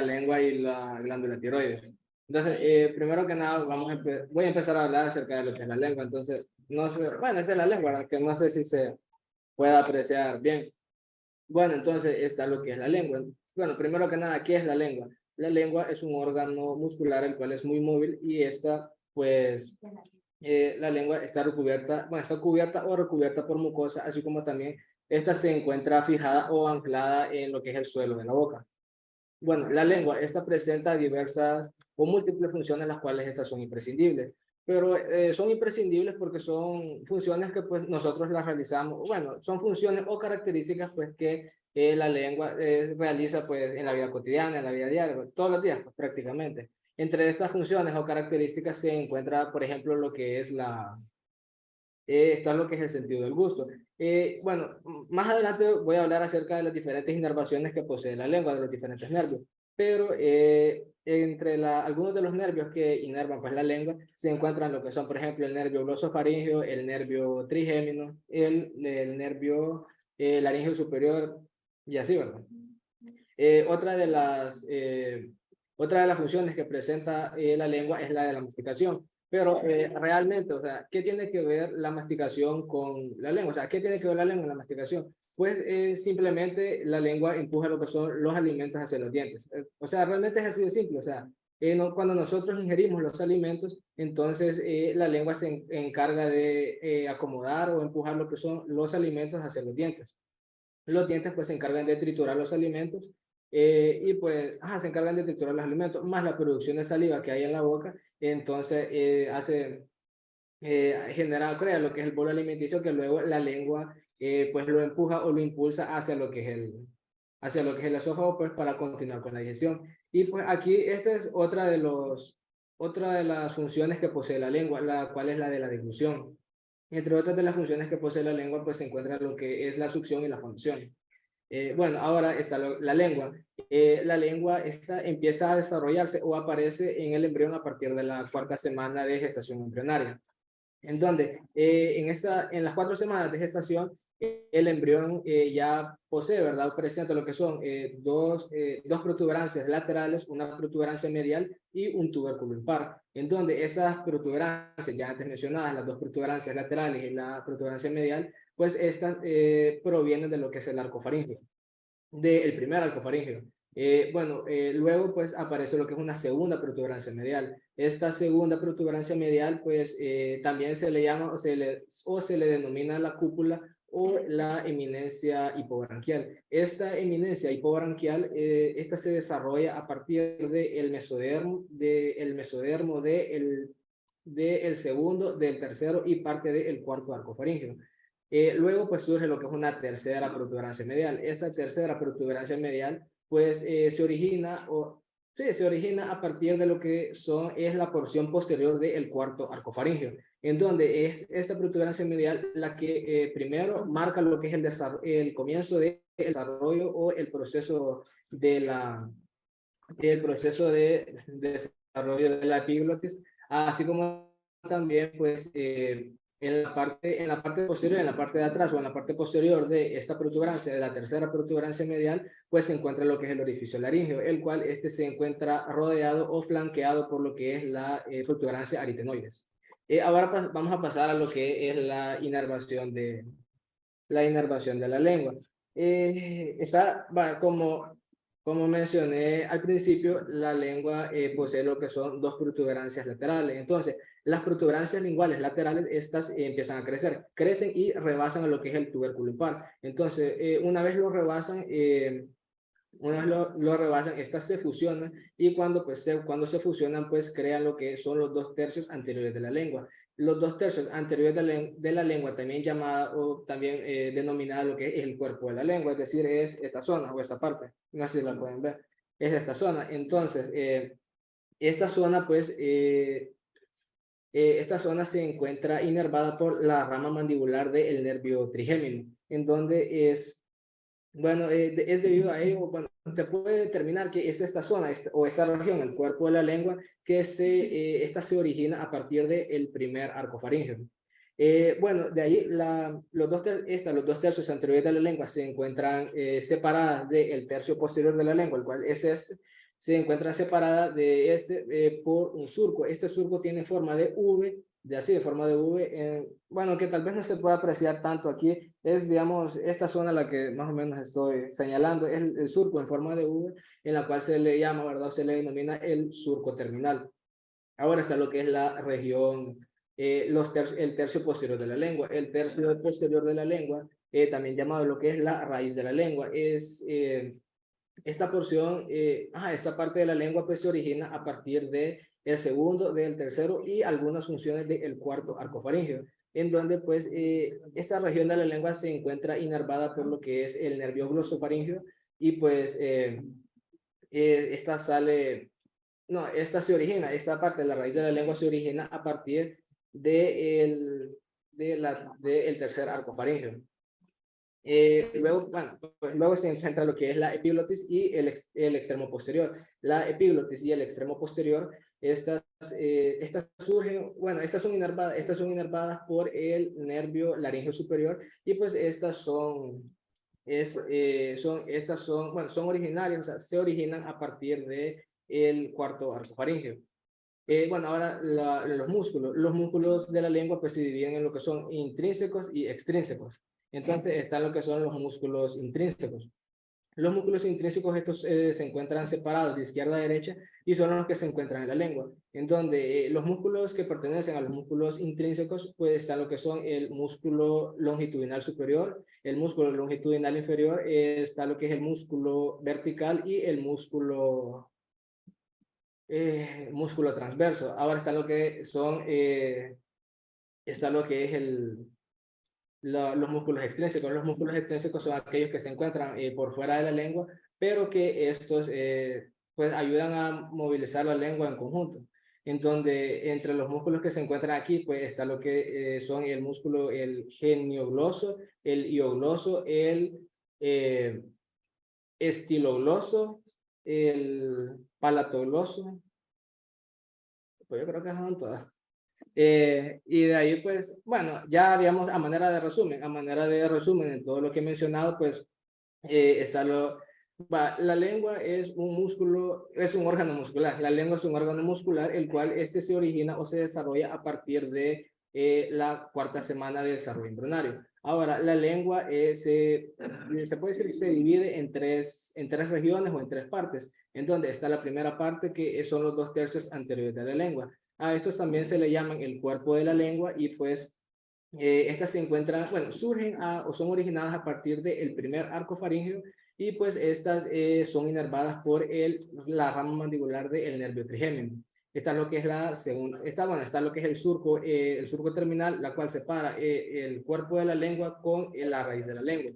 lengua y la glándula tiroides. Entonces, primero que nada, voy a empezar a hablar acerca de lo que es la lengua. Entonces, no sé, bueno, esta es la lengua, que no sé si se puede apreciar bien. Bueno, entonces está lo que es la lengua. Bueno, primero que nada, ¿qué es la lengua? La lengua es un órgano muscular el cual es muy móvil y esta, pues, la lengua está cubierta o recubierta por mucosa, así como también esta se encuentra fijada o anclada en lo que es el suelo de la boca. Bueno, la lengua, esta presenta diversas o múltiples funciones, las cuales estas son imprescindibles. Pero son imprescindibles porque son funciones que pues nosotros las realizamos, bueno, son funciones o características pues que la lengua realiza pues en la vida cotidiana, en la vida diaria, pues, todos los días pues, prácticamente. Entre estas funciones o características se encuentra, por ejemplo, lo que es esto es lo que es el sentido del gusto. Bueno, más adelante voy a hablar acerca de las diferentes inervaciones que posee la lengua, de los diferentes nervios, pero entre algunos de los nervios que inervan pues, la lengua se encuentran lo que son, por ejemplo, el nervio glosofaríngeo, el nervio trigémino, el nervio laríngeo superior y así, ¿verdad? Otra de las funciones que presenta la lengua es la de la masticación. Pero realmente, o sea, ¿qué tiene que ver la masticación con la lengua? O sea, ¿qué tiene que ver la lengua con la masticación? Pues simplemente la lengua empuja lo que son los alimentos hacia los dientes. O sea, realmente es así de simple. O sea, cuando nosotros ingerimos los alimentos, entonces la lengua se encarga de acomodar o empujar lo que son los alimentos hacia los dientes. Los dientes pues se encargan de triturar los alimentos y pues se encargan de triturar los alimentos, más la producción de saliva que hay en la boca, entonces crea lo que es el bolo alimenticio que luego la lengua pues lo empuja o lo impulsa hacia lo que es hacia lo que es el esófago, pues para continuar con la digestión. Y pues aquí esta es otra de las funciones que posee la lengua, la cual es la de la deglución. Entre otras de las funciones que posee la lengua, pues se encuentra lo que es la succión y la fonción. Bueno, ahora está la lengua. La lengua esta empieza a desarrollarse o aparece en el embrión a partir de la 4ª semana de gestación embrionaria, en donde en las 4 semanas de gestación el embrión ya posee, ¿verdad? Presenta lo que son dos protuberancias laterales, una protuberancia medial y un tubérculo impar, en donde estas protuberancias, ya antes mencionadas, las 2 protuberancias laterales y la protuberancia medial, pues estas provienen de lo que es el arco faríngeo, del primer arco faríngeo. Luego pues aparece lo que es una segunda protuberancia medial. Esta segunda protuberancia medial pues también se le llama o se le denomina la cúpula o la eminencia hipobranquial. Esta eminencia hipobranquial, esta se desarrolla a partir del mesodermo, del segundo, del tercero y parte del 4º arco faríngeo. Luego pues surge lo que es una tercera protuberancia medial. Esta tercera protuberancia medial pues se origina a partir de lo que es la porción posterior del 4º arco faríngeo, en donde es esta protuberancia medial la que primero marca lo que es el comienzo del desarrollo o el proceso de desarrollo de la epiglotis, así como también pues en la parte posterior, en la parte de atrás o en la parte posterior de esta protuberancia, de la tercera protuberancia medial, pues se encuentra lo que es el orificio laríngeo, el cual se encuentra rodeado o flanqueado por lo que es la protuberancia aritenoides. Ahora vamos a pasar a lo que es la inervación de la lengua. Como mencioné al principio, la lengua posee lo que son 2 protuberancias laterales. Entonces, las protuberancias linguales laterales, estas empiezan a crecer, crecen y rebasan a lo que es el tubérculo impar. Entonces, una vez lo rebasan, estas se fusionan y cuando se fusionan, pues crean lo que son los 2 tercios anteriores de la lengua. Los 2 tercios anteriores de la lengua, también llamada o también denominada lo que es el cuerpo de la lengua, es decir, es esta zona o esta parte, no sé si la pueden ver, es esta zona. Entonces, esta zona, pues, esta zona se encuentra inervada por la rama mandibular del nervio trigémino, en donde es debido a ello, se puede determinar que es esta zona o esta región, el cuerpo de la lengua, que esta se origina a partir del primer arco faríngeo. De ahí los 2 tercios anteriores de la lengua se encuentran separadas del tercio posterior de la lengua, el cual es se encuentran separadas de por un surco. Este surco tiene forma de V, de forma de V, que tal vez no se pueda apreciar tanto aquí, es, digamos, esta zona la que más o menos estoy señalando, es el surco en forma de V, en la cual se le llama, ¿verdad? Se le denomina el surco terminal. Ahora está lo que es la región, el tercio posterior de la lengua. El tercio posterior de la lengua, también llamado lo que es la raíz de la lengua, es esta porción, esta parte de la lengua pues se origina a partir del segundo, del tercero y algunas funciones del 4º arco faríngeo, en donde pues esta región de la lengua se encuentra inervada por lo que es el nervio glosofaríngeo y pues esta parte de la raíz de la lengua se origina a partir del 3er arco faríngeo. Luego se encuentra lo que es la epiglotis y el extremo posterior. La epiglotis y el extremo posterior, estas son inervadas por el nervio laríngeo superior y pues son originarias, o sea, se originan a partir del 4º arco faríngeo. Ahora los músculos de la lengua pues se dividen en lo que son intrínsecos y extrínsecos. Entonces están lo que son los músculos intrínsecos. Los músculos intrínsecos estos se encuentran separados de izquierda a derecha y son los que se encuentran en la lengua. En donde los músculos que pertenecen a los músculos intrínsecos pues están lo que son el músculo longitudinal superior, el músculo longitudinal inferior, está lo que es el músculo vertical y el músculo transverso. Ahora está lo que es los músculos extrínsecos. Los músculos extrínsecos son aquellos que se encuentran por fuera de la lengua, pero que estos pues ayudan a movilizar la lengua en conjunto. En donde entre los músculos que se encuentran aquí, pues está lo que son el músculo, el geniogloso, el hiogloso, el estilogloso, el palatogloso, pues yo creo que son todas. Y de ahí, pues, bueno, ya digamos a manera de resumen en todo lo que he mencionado, pues, está la lengua es un músculo, es un órgano muscular. La lengua es un órgano muscular, el cual se origina o se desarrolla a partir de la cuarta semana de desarrollo embrionario. Ahora, la lengua se puede decir que se divide en tres regiones o en tres partes, en donde está la primera parte, que son los 2/3 anteriores de la lengua. A estos también se le llaman el cuerpo de la lengua, y pues estas se encuentran, bueno, surgen o son originadas a partir del primer arco faríngeo, y pues estas son inervadas por la rama mandibular del nervio trigémino. Esta es lo que es la segunda, está lo que es el surco terminal, la cual separa el cuerpo de la lengua con la raíz de la lengua.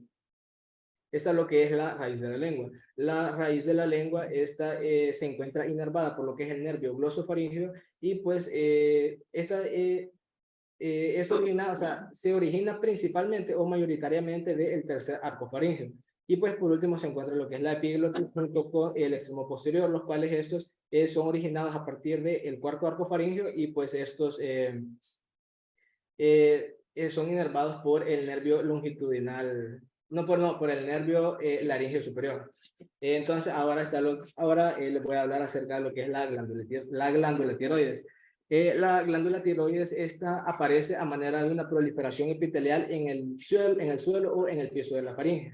Esta es lo que es la raíz de la lengua. La raíz de la lengua, esta se encuentra inervada por lo que es el nervio glosofaríngeo, y pues esta es originada, o sea, se origina principalmente o mayoritariamente del tercer arco faríngeo. Y pues por último se encuentra lo que es la epiglotis junto con el extremo posterior, los cuales estos son originados a partir del cuarto arco faríngeo, y pues estos son inervados por el nervio longitudinal, por el nervio laríngeo superior. Entonces ahora les voy a hablar acerca de lo que es la glándula tiroides. La glándula tiroides, esta aparece a manera de una proliferación epitelial en el suelo o en el piso de la faringe.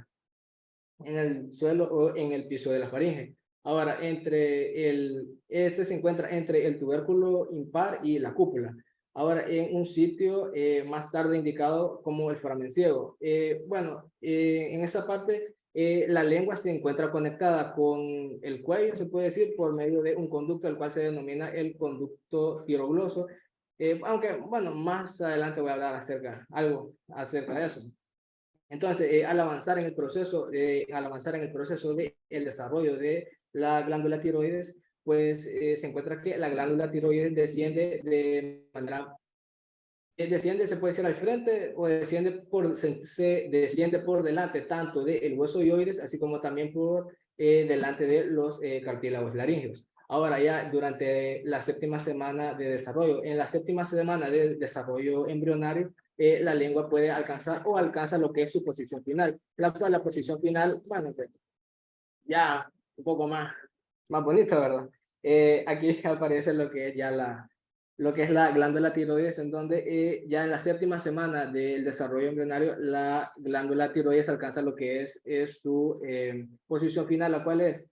En el suelo o en el piso de la faringe. Ahora, este se encuentra entre el tubérculo impar y la cúpula. Ahora, en un sitio más tarde indicado como el foramen ciego. En esa parte, la lengua se encuentra conectada con el cuello, se puede decir, por medio de un conducto, el cual se denomina el conducto tirogloso. Aunque, bueno, más adelante voy a hablar algo acerca de eso. Entonces, al avanzar en el proceso de el desarrollo de la glándula tiroides, pues se encuentra que la glándula tiroides desciende de manera, se puede decir al frente, o desciende por delante tanto del hueso hioides, así como también por delante de los cartílagos laríngeos. Ahora ya durante la séptima semana de desarrollo, en la séptima semana de desarrollo embrionario, la lengua puede alcanzar o alcanza lo que es su posición final. La posición final, bueno, pues, ya un poco más bonito, ¿verdad? Aquí aparece lo que es ya la glándula tiroides, en donde ya en la séptima semana del desarrollo embrionario, la glándula tiroides alcanza lo que es su posición final, la cual es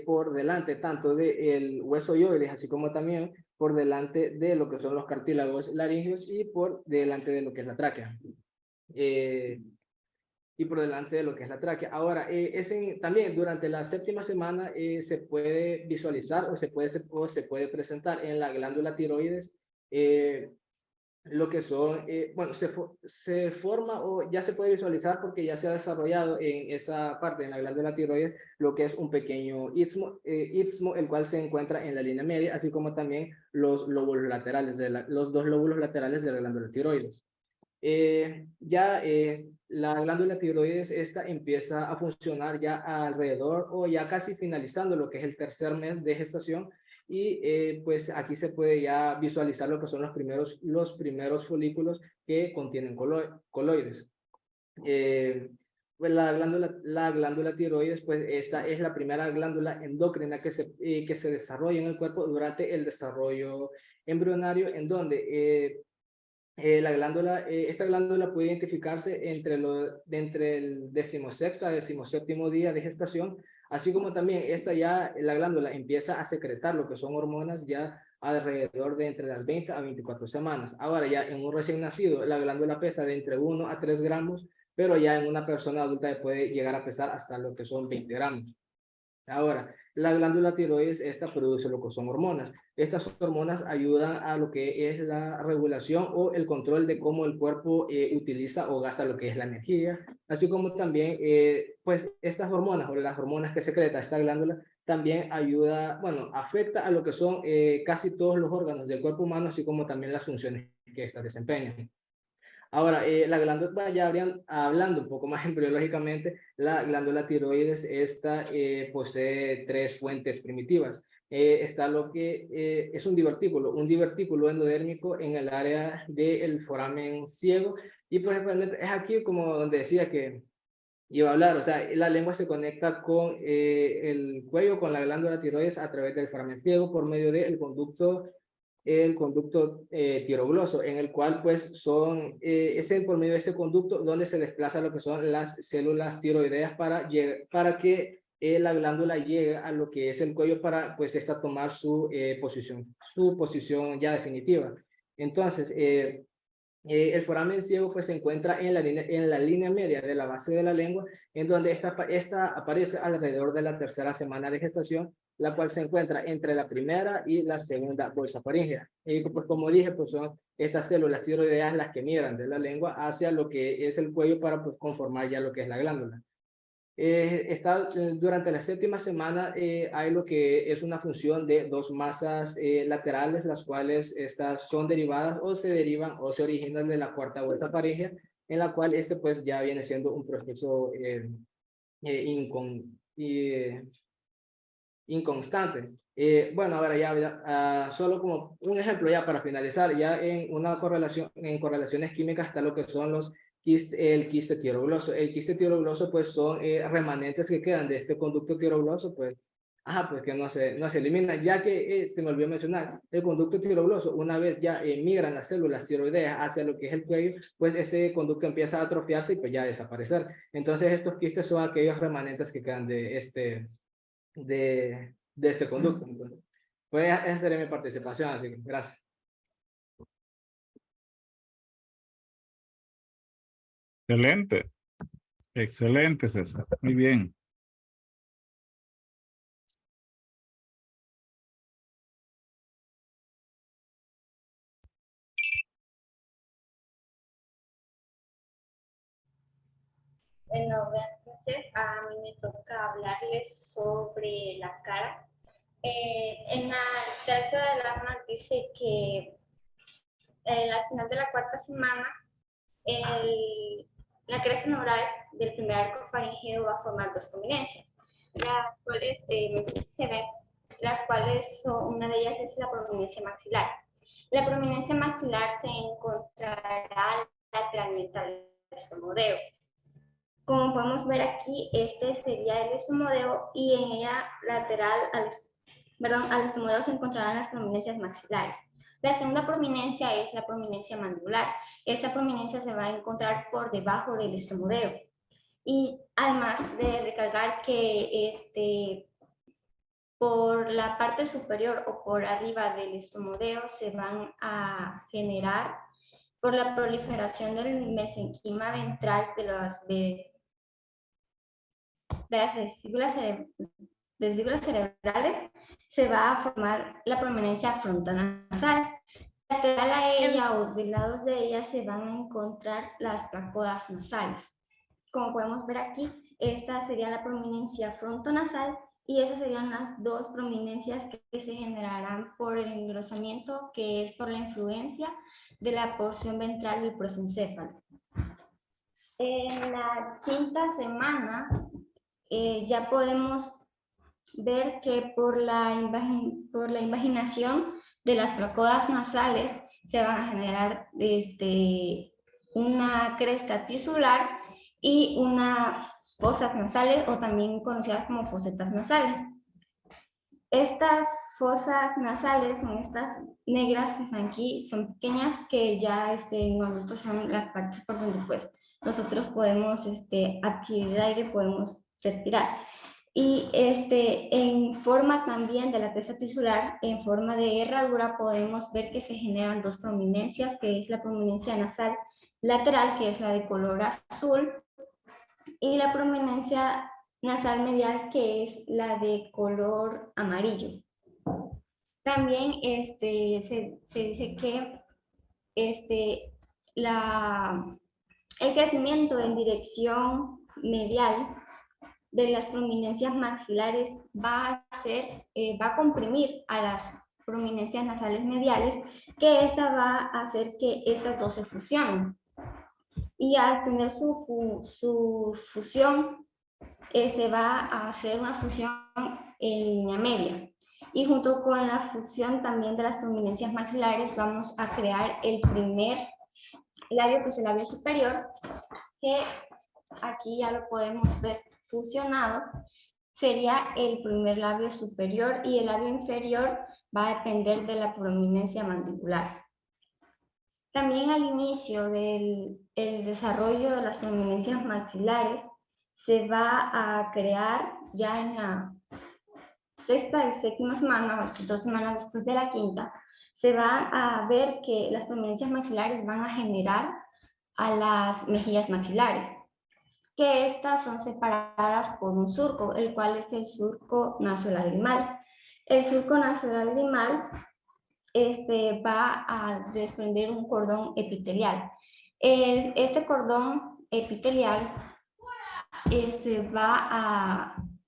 por delante tanto del hueso hioides, así como también por delante de lo que son los cartílagos laríngeos, y por delante de lo que es la tráquea. Ahora, también durante la séptima semana se puede visualizar o se puede presentar en la glándula tiroides lo que son, se forma o ya se puede visualizar, porque ya se ha desarrollado en esa parte, en la glándula tiroides, lo que es un pequeño istmo, el cual se encuentra en la línea media, así como también los lóbulos laterales, los dos lóbulos laterales de la glándula tiroides. La glándula tiroides, esta empieza a funcionar ya alrededor o ya casi finalizando lo que es el tercer mes de gestación, y pues aquí se puede ya visualizar lo que son los primeros folículos que contienen coloides. Pues la glándula tiroides, pues esta es la primera glándula endocrina que se desarrolla en el cuerpo durante el desarrollo embrionario, en donde esta glándula puede identificarse entre el 16º a 17º día de gestación, así como también la glándula empieza a secretar lo que son hormonas ya alrededor de entre las 20 a 24 semanas. Ahora ya en un recién nacido, la glándula pesa de entre 1 a 3 gramos, pero ya en una persona adulta puede llegar a pesar hasta lo que son 20 gramos. Ahora, la glándula tiroides, esta produce lo que son hormonas. Estas hormonas ayudan a lo que es la regulación o el control de cómo el cuerpo utiliza o gasta lo que es la energía, así como también, pues, estas hormonas o las hormonas que secreta esta glándula también ayuda, bueno, afecta a lo que son casi todos los órganos del cuerpo humano, así como también las funciones que éstas desempeñan. Ahora, la glándula, ya hablando un poco más embriológicamente, la glándula tiroides, esta posee tres fuentes primitivas. Está lo que es un divertículo endodérmico en el área del foramen ciego, y pues realmente es aquí como donde decía que iba a hablar, o sea, la lengua se conecta con el cuello, con la glándula tiroides a través del foramen ciego por medio del conducto tirogloso, en el cual pues es por medio de este conducto donde se desplaza lo que son las células tiroideas para que la glándula llegue a lo que es el cuello para pues esta tomar su posición ya definitiva. Entonces, el foramen ciego pues se encuentra en la línea media de la base de la lengua, en donde esta aparece alrededor de la tercera semana de gestación, la cual se encuentra entre la primera y la segunda bolsa faríngea. Y pues como dije, pues son estas células tiroideas las que migran de la lengua hacia lo que es el cuello para pues conformar ya lo que es la glándula. Durante la séptima semana hay lo que es una función de dos masas laterales, las cuales estas son derivadas o se derivan o se originan de la cuarta vuelta faríngea, en la cual este pues ya viene siendo un proceso inconstante. Bueno, ahora ya solo como un ejemplo ya para finalizar, ya en correlaciones químicas está lo que son el quiste tirogloso. El quiste tirogloso pues son remanentes que quedan de este conducto tirogloso, pues, pues que no se elimina, ya que se me olvidó mencionar, el conducto tirogloso, una vez ya migran las células tiroideas hacia lo que es el cuello, pues este conducto empieza a atrofiarse y pues ya a desaparecer. Entonces estos quistes son aquellos remanentes que quedan de este conducto. Entonces, pues esa sería mi participación, así que gracias. Excelente. Excelente, César. Muy bien. Bueno, buenas noches. A mí me toca hablarles sobre la cara. En la literatura de Larman dice que al final de la cuarta semana, la cresta neural del primer arco faríngeo va a formar dos prominencias, las cuales se ven, las cuales una de ellas es la prominencia maxilar. La prominencia maxilar se encontrará lateralmente al estomodeo. Como podemos ver aquí, este sería el estomodeo y en ella lateral al estomodeo se encontrarán las prominencias maxilares. La segunda prominencia es la prominencia mandibular. Esa prominencia se va a encontrar por debajo del estomodeo. Y además de recalcar que por la parte superior o por arriba del estomodeo se van a generar, por la proliferación del mesenquima ventral de las vesículas cerebrales, se va a formar la prominencia frontonasal. Lateral a ella o de lados de ella se van a encontrar las placodas nasales. Como podemos ver aquí, esta sería la prominencia frontonasal y esas serían las dos prominencias que se generarán por el engrosamiento, que es por la influencia de la porción ventral del prosencéfalo. En la quinta semana ya podemos ver que por la invaginación de las placodas nasales se van a generar una cresta tisular y unas fosas nasales, o también conocidas como fosetas nasales. Estas fosas nasales son estas negras que están aquí, son pequeñas, que ya en adultos son las partes por donde pues nosotros podemos adquirir aire, podemos respirar. Y en forma también de la cresta tisular, en forma de herradura, podemos ver que se generan dos prominencias, que es la prominencia nasal lateral, que es la de color azul, y la prominencia nasal medial, que es la de color amarillo. También se dice que el crecimiento en dirección medial de las prominencias maxilares va a comprimir a las prominencias nasales mediales, que esa va a hacer que esas dos se fusionen. Y al tener su fusión, se va a hacer una fusión en línea media. Y junto con la fusión también de las prominencias maxilares, vamos a crear el primer labio, que es el labio superior, que aquí ya lo podemos ver fusionado. Sería el primer labio superior y el labio inferior va a depender de la prominencia mandibular. También al inicio del desarrollo de las prominencias maxilares se va a crear ya en la sexta y séptima semana, o 2 semanas después de la quinta, se va a ver que las prominencias maxilares van a generar a las mejillas maxilares, que estas son separadas por un surco, el cual es el surco nasolagrimal. El surco nasolagrimal va a desprender un cordón epitelial. Este cordón epitelial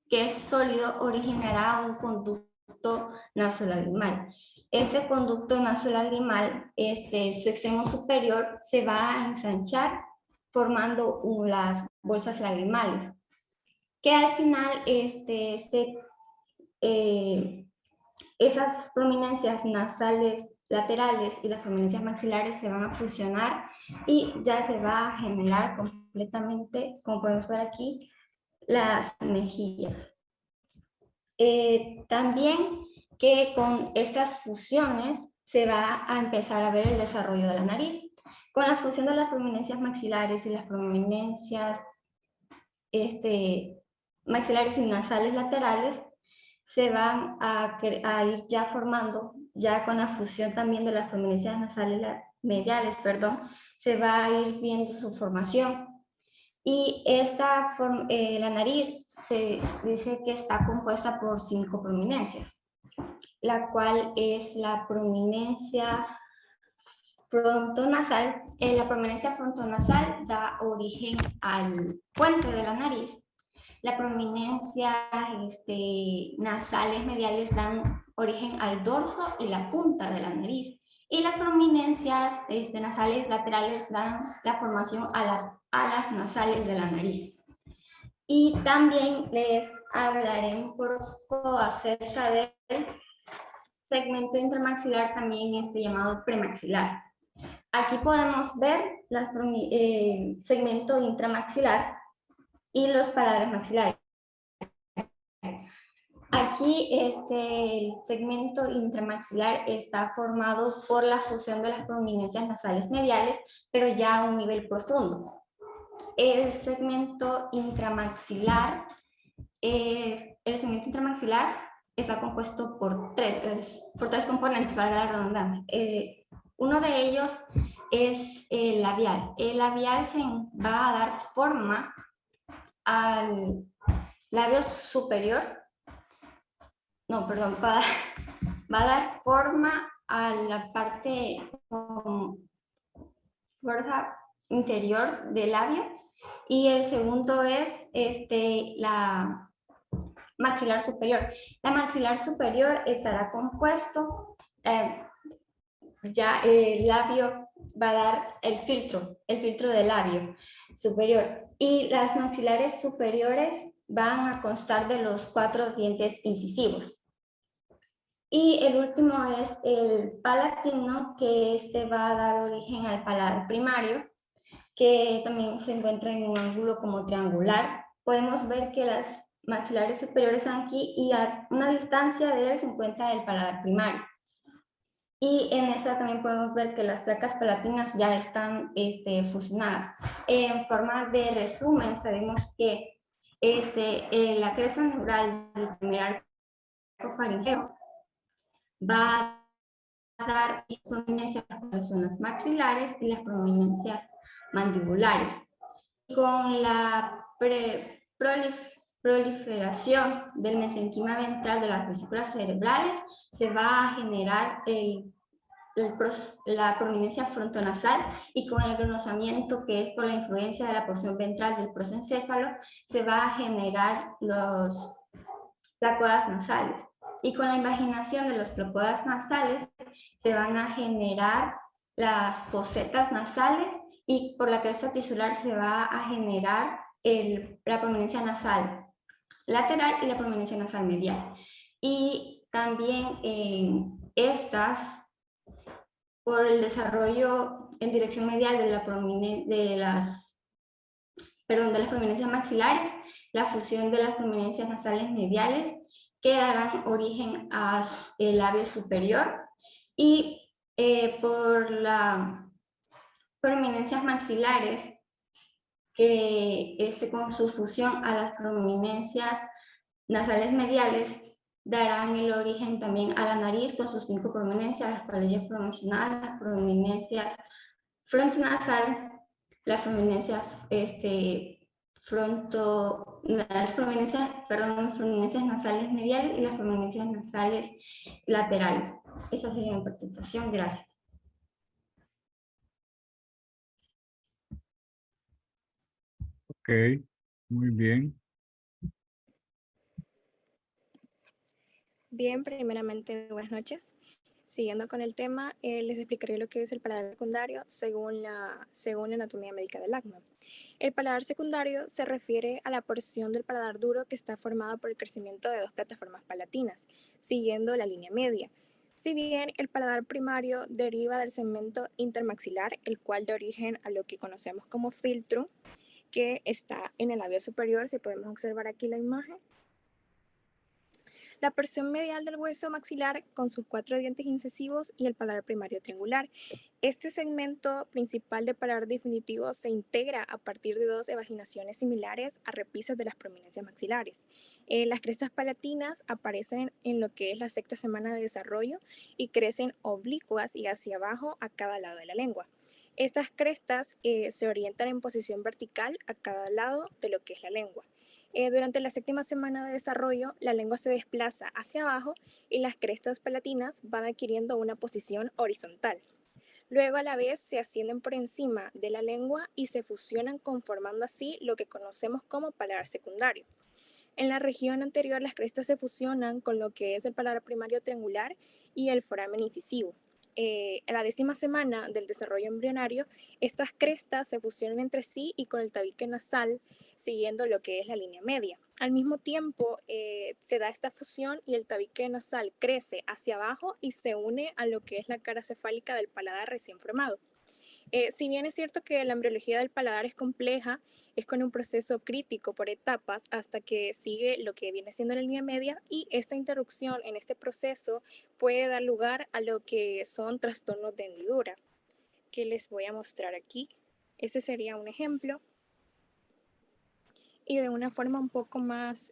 que es sólido, originará un conducto nasolagrimal. Ese conducto nasolagrimal, su extremo superior se va a ensanchar formando las bolsas lagrimales, que al final esas prominencias nasales laterales y las prominencias maxilares se van a fusionar y ya se va a generar completamente, como podemos ver aquí, las mejillas. También que con estas fusiones se va a empezar a ver el desarrollo de la nariz. Con la fusión de las prominencias maxilares y las prominencias maxilares y nasales laterales, se van a ir ya formando, ya con la fusión también de las prominencias nasales mediales, se va a ir viendo su formación. Y la nariz se dice que está compuesta por 5 prominencias, la cual es la prominencia frontonasal. La prominencia frontonasal da origen al puente de la nariz. La prominencia nasales mediales dan origen al dorso y la punta de la nariz. Y las prominencias nasales laterales dan la formación a las alas nasales de la nariz. Y también les hablaré un poco acerca del segmento intramaxilar, también llamado premaxilar. Aquí podemos ver el segmento intramaxilar y los paladares maxilares. Aquí el segmento intramaxilar está formado por la fusión de las prominencias nasales mediales, pero ya a un nivel profundo. El segmento intramaxilar está compuesto por tres componentes, valga la redundancia. Uno de ellos es el labial. El labial se va a dar forma al labio superior. No, perdón, va a dar forma a la parte fuerza interior del labio. Y el segundo es la maxilar superior. La maxilar superior estará compuesto, ya el labio va a dar el filtro del labio superior. Y las maxilares superiores van a constar de los 4 dientes incisivos. Y el último es el palatino, que va a dar origen al paladar primario, que también se encuentra en un ángulo como triangular. Podemos ver que las maxilares superiores están aquí y a una distancia de él se encuentra el paladar primario. Y en esta también podemos ver que las placas palatinas ya están fusionadas. En forma de resumen, sabemos que la cresta neural del primer arco faringeo va a dar prominencias a las zonas maxilares y las prominencias mandibulares. Con la proliferación del mesenquima ventral de las vesículas cerebrales, se va a generar la prominencia frontonasal, y con el pronunciamiento, que es por la influencia de la porción ventral del prosencéfalo, se va a generar los placoides nasales. Y con la invaginación de los placoides nasales se van a generar las fosetas nasales, y por la cresta tisular se va a generar la prominencia nasal lateral y la prominencia nasal medial. Y también estas, por el desarrollo en dirección medial de las prominencias maxilares, la fusión de las prominencias nasales mediales, que darán origen al labio superior, y por las prominencias maxilares, que con su fusión a las prominencias nasales mediales, darán el origen también a la nariz con sus 5 prominencias, las cuales ya promocionadas, las prominencias frontonasal, las prominencias prominencias nasales mediales y las prominencias nasales laterales. Esa sería mi presentación. Gracias. Ok, muy bien. Bien, primeramente, buenas noches. Siguiendo con el tema, les explicaré lo que es el paladar secundario según la anatomía médica del acma. El paladar secundario se refiere a la porción del paladar duro que está formada por el crecimiento de 2 plataformas palatinas, siguiendo la línea media. Si bien el paladar primario deriva del segmento intermaxilar, el cual da origen a lo que conocemos como filtro, que está en el labio superior, si podemos observar aquí la imagen. La porción medial del hueso maxilar con sus 4 dientes incisivos y el paladar primario triangular. Este segmento principal de paladar definitivo se integra a partir de 2 evaginaciones similares a repisas de las prominencias maxilares. Las crestas palatinas aparecen en lo que es la 6ª semana de desarrollo y crecen oblicuas y hacia abajo a cada lado de la lengua. Estas crestas se orientan en posición vertical a cada lado de lo que es la lengua. Durante la 7ª semana de desarrollo, la lengua se desplaza hacia abajo y las crestas palatinas van adquiriendo una posición horizontal. Luego, a la vez, se ascienden por encima de la lengua y se fusionan, conformando así lo que conocemos como paladar secundario. En la región anterior, las crestas se fusionan con lo que es el paladar primario triangular y el foramen incisivo. En la 10ª semana del desarrollo embrionario, estas crestas se fusionan entre sí y con el tabique nasal, siguiendo lo que es la línea media. Al mismo tiempo, se da esta fusión y el tabique nasal crece hacia abajo y se une a lo que es la cara cefálica del paladar recién formado. Si bien es cierto que la embriología del paladar es compleja, es con un proceso crítico por etapas hasta que sigue lo que viene siendo la línea media, y esta interrupción en este proceso puede dar lugar a lo que son trastornos de hendidura, que les voy a mostrar aquí. Ese sería un ejemplo. Y de una forma un poco más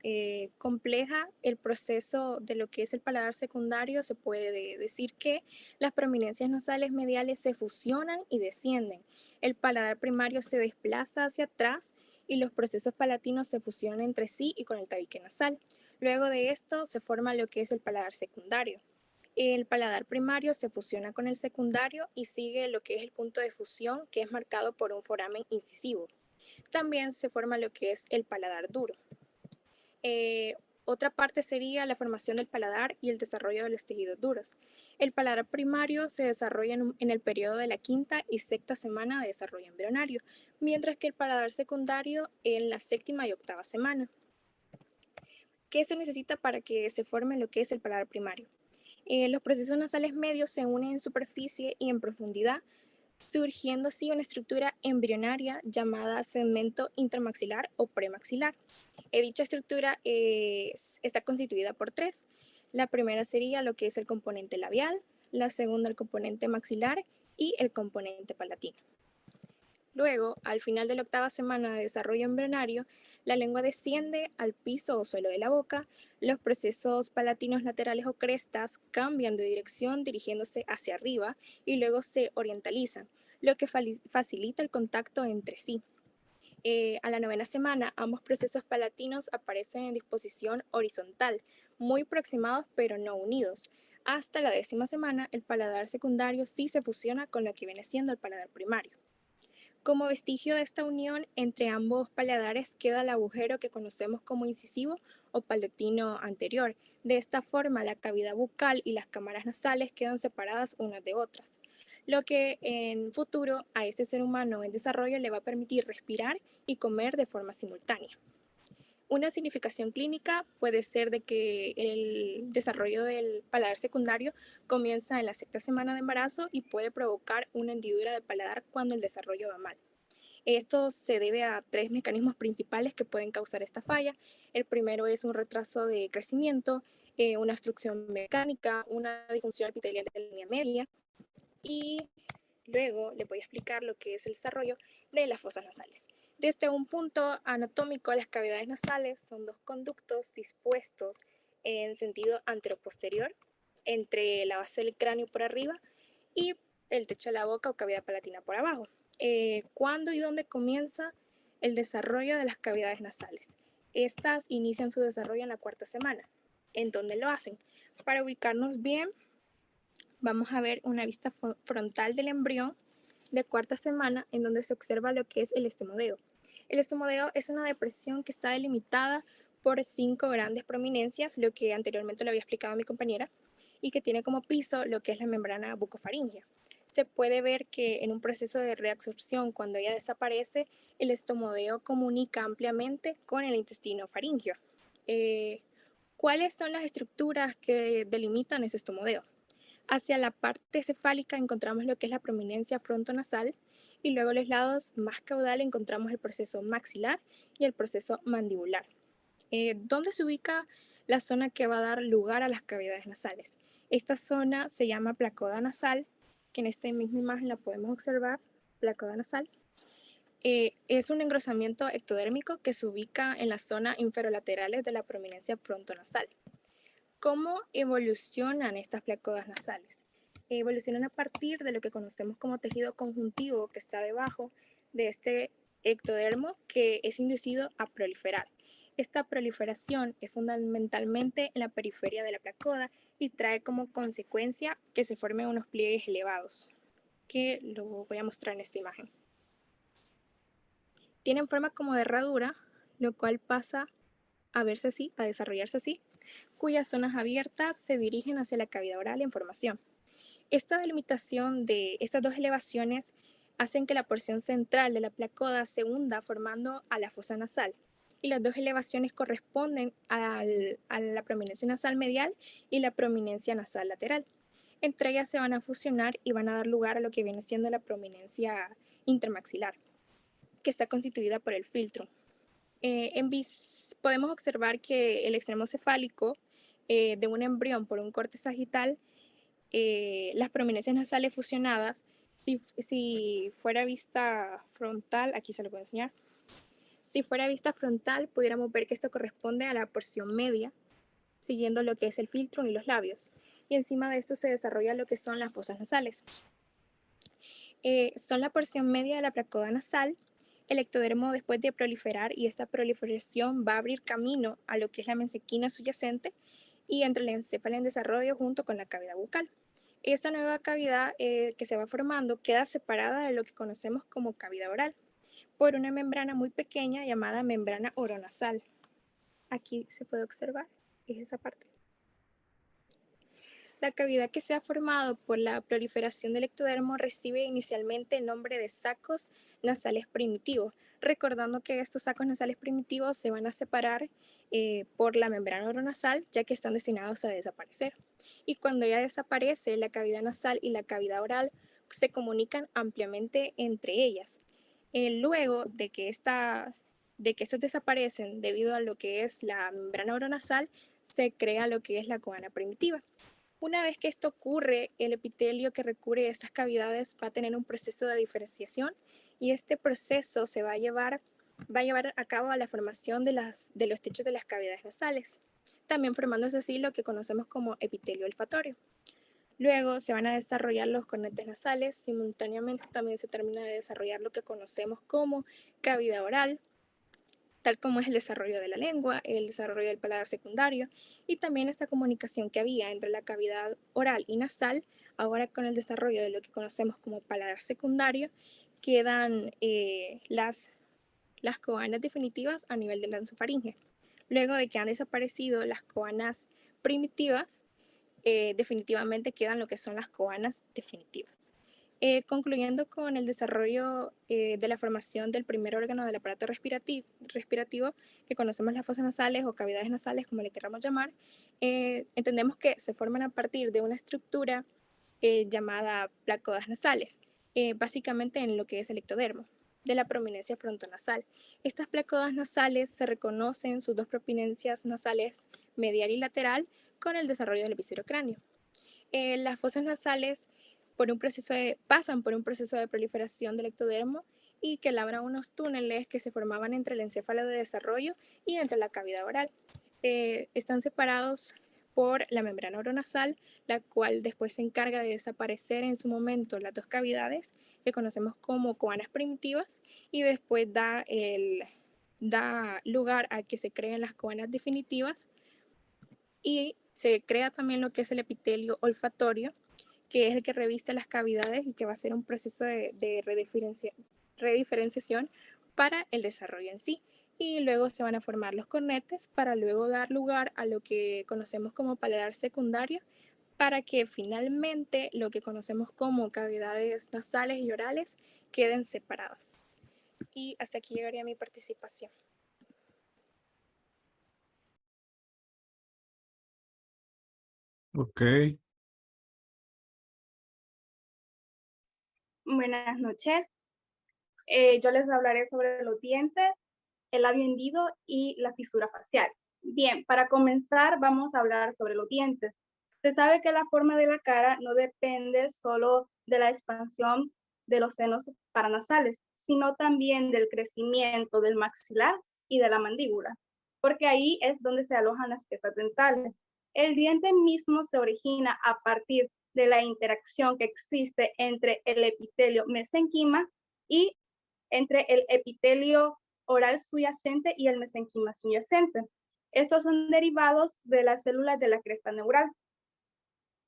compleja, el proceso de lo que es el paladar secundario, se puede decir que las prominencias nasales mediales se fusionan y descienden. El paladar primario se desplaza hacia atrás y los procesos palatinos se fusionan entre sí y con el tabique nasal. Luego de esto se forma lo que es el paladar secundario. El paladar primario se fusiona con el secundario y sigue lo que es el punto de fusión, que es marcado por un foramen incisivo. También se forma lo que es el paladar duro. Otra parte sería la formación del paladar y el desarrollo de los tejidos duros. El paladar primario se desarrolla en el periodo de la 5ª y 6ª semana de desarrollo embrionario, mientras que el paladar secundario en la 7ª y 8ª semana. ¿Qué se necesita para que se forme lo que es el paladar primario? Los procesos nasales medios se unen en superficie y en profundidad, surgiendo así una estructura embrionaria llamada segmento intermaxilar o premaxilar. Dicha estructura está constituida por 3. La primera sería lo que es el componente labial, la segunda el componente maxilar y el componente palatino. Luego, al final de la 8ª semana de desarrollo embrionario, la lengua desciende al piso o suelo de la boca, los procesos palatinos laterales o crestas cambian de dirección dirigiéndose hacia arriba y luego se orientalizan, lo que facilita el contacto entre sí. A la 9ª semana, ambos procesos palatinos aparecen en disposición horizontal, muy aproximados pero no unidos. Hasta la 10ª semana, el paladar secundario sí se fusiona con lo que viene siendo el paladar primario. Como vestigio de esta unión entre ambos paladares queda el agujero que conocemos como incisivo o palatino anterior. De esta forma, la cavidad bucal y las cámaras nasales quedan separadas unas de otras, lo que en futuro a este ser humano en desarrollo le va a permitir respirar y comer de forma simultánea. Una significación clínica puede ser de que el desarrollo del paladar secundario comienza en la 6ª semana de embarazo y puede provocar una hendidura del paladar cuando el desarrollo va mal. Esto se debe a 3 mecanismos principales que pueden causar esta falla. El primero es un retraso de crecimiento, una obstrucción mecánica, una disfunción epitelial de la línea media y luego les voy a explicar lo que es el desarrollo de las fosas nasales. Desde un punto anatómico, las cavidades nasales son 2 conductos dispuestos en sentido anteroposterior entre la base del cráneo por arriba y el techo de la boca o cavidad palatina por abajo. ¿Cuándo y dónde comienza el desarrollo de las cavidades nasales? Estas inician su desarrollo en la 4ª semana. ¿En dónde lo hacen? Para ubicarnos bien, vamos a ver una vista frontal del embrión de 4ª semana en donde se observa lo que es el estomodeo. El estomodeo es una depresión que está delimitada por 5 grandes prominencias, lo que anteriormente lo había explicado mi compañera, y que tiene como piso lo que es la membrana bucofaríngea. Se puede ver que en un proceso de reabsorción, cuando ella desaparece, el estomodeo comunica ampliamente con el intestino faríngeo. ¿Cuáles son las estructuras que delimitan ese estomodeo? Hacia la parte cefálica encontramos lo que es la prominencia frontonasal y luego a los lados más caudal encontramos el proceso maxilar y el proceso mandibular. ¿Dónde se ubica la zona que va a dar lugar a las cavidades nasales? Esta zona se llama placoda nasal, que en esta misma imagen la podemos observar, placoda nasal. Es un engrosamiento ectodérmico que se ubica en la zona inferolaterales de la prominencia frontonasal. ¿Cómo evolucionan estas placodas nasales? Evolucionan a partir de lo que conocemos como tejido conjuntivo que está debajo de este ectodermo que es inducido a proliferar. Esta proliferación es fundamentalmente en la periferia de la placoda y trae como consecuencia que se formen unos pliegues elevados, que lo voy a mostrar en esta imagen. Tienen forma como de herradura, lo cual pasa a verse así, a desarrollarse así, cuyas zonas abiertas se dirigen hacia la cavidad oral en formación. Esta delimitación de estas 2 elevaciones hacen que la porción central de la placoda se hunda formando a la fosa nasal, y las 2 elevaciones corresponden a la prominencia nasal medial y la prominencia nasal lateral. Entre ellas se van a fusionar y van a dar lugar a lo que viene siendo la prominencia intermaxilar, que está constituida por el filtro. Podemos observar que el extremo cefálico de un embrión por un corte sagital, las prominencias nasales fusionadas, si fuera vista frontal, aquí se lo puedo enseñar, si fuera vista frontal pudiéramos ver que esto corresponde a la porción media, siguiendo lo que es el filtro y los labios, y encima de esto se desarrolla lo que son las fosas nasales. Son la porción media de la placoda nasal. El ectodermo, después de proliferar, y esta proliferación va a abrir camino a lo que es la mesenquina subyacente y entre el encéfalo en desarrollo junto con la cavidad bucal. Esta nueva cavidad que se va formando queda separada de lo que conocemos como cavidad oral por una membrana muy pequeña llamada membrana oronasal. Aquí se puede observar, es esa parte. La cavidad que se ha formado por la proliferación del ectodermo recibe inicialmente el nombre de sacos nasales primitivos, recordando que estos sacos nasales primitivos se van a separar por la membrana oronasal, ya que están destinados a desaparecer. Y cuando ya desaparece, la cavidad nasal y la cavidad oral se comunican ampliamente entre ellas. Luego de que estos desaparecen debido a lo que es la membrana oronasal, se crea lo que es la coana primitiva. Una vez que esto ocurre, el epitelio que recubre estas cavidades va a tener un proceso de diferenciación y este proceso se va a llevar a cabo a la formación de los techos de las cavidades nasales, también formándose así lo que conocemos como epitelio olfatorio. Luego se van a desarrollar los cornetes nasales. Simultáneamente también se termina de desarrollar lo que conocemos como cavidad oral, tal como es el desarrollo de la lengua, el desarrollo del paladar secundario y también esta comunicación que había entre la cavidad oral y nasal. Ahora con el desarrollo de lo que conocemos como paladar secundario, quedan las coanas definitivas a nivel de la nasofaringe. Luego de que han desaparecido las coanas primitivas, definitivamente quedan lo que son las coanas definitivas. Concluyendo con el desarrollo de la formación del primer órgano del aparato respirativo, que conocemos las fosas nasales o cavidades nasales, como le queramos llamar, entendemos que se forman a partir de una estructura llamada placodas nasales, básicamente en lo que es el ectodermo, de la prominencia frontonasal. Estas placodas nasales se reconocen sus dos prominencias nasales, medial y lateral, con el desarrollo del episodio cráneo. Las fosas nasales pasan por un proceso de proliferación del ectodermo y que labran unos túneles que se formaban entre el encéfalo de desarrollo y entre la cavidad oral. Están separados por la membrana oronasal, la cual después se encarga de desaparecer en su momento las dos cavidades que conocemos como coanas primitivas y después da lugar a que se creen las coanas definitivas y se crea también lo que es el epitelio olfatorio, que es el que reviste las cavidades y que va a ser un proceso de rediferenciación para el desarrollo en sí. Y luego se van a formar los cornetes para luego dar lugar a lo que conocemos como paladar secundario, para que finalmente lo que conocemos como cavidades nasales y orales queden separadas. Y hasta aquí llegaría mi participación. Ok. Buenas noches. Yo les hablaré sobre los dientes, el labio hendido y la fisura facial. Bien, para comenzar vamos a hablar sobre los dientes. Se sabe que la forma de la cara no depende solo de la expansión de los senos paranasales, sino también del crecimiento del maxilar y de la mandíbula, porque ahí es donde se alojan las piezas dentales. El diente mismo se origina a partir de la interacción que existe entre el epitelio mesenquima y entre el epitelio oral subyacente y el mesenquima subyacente. Estos son derivados de las células de la cresta neural.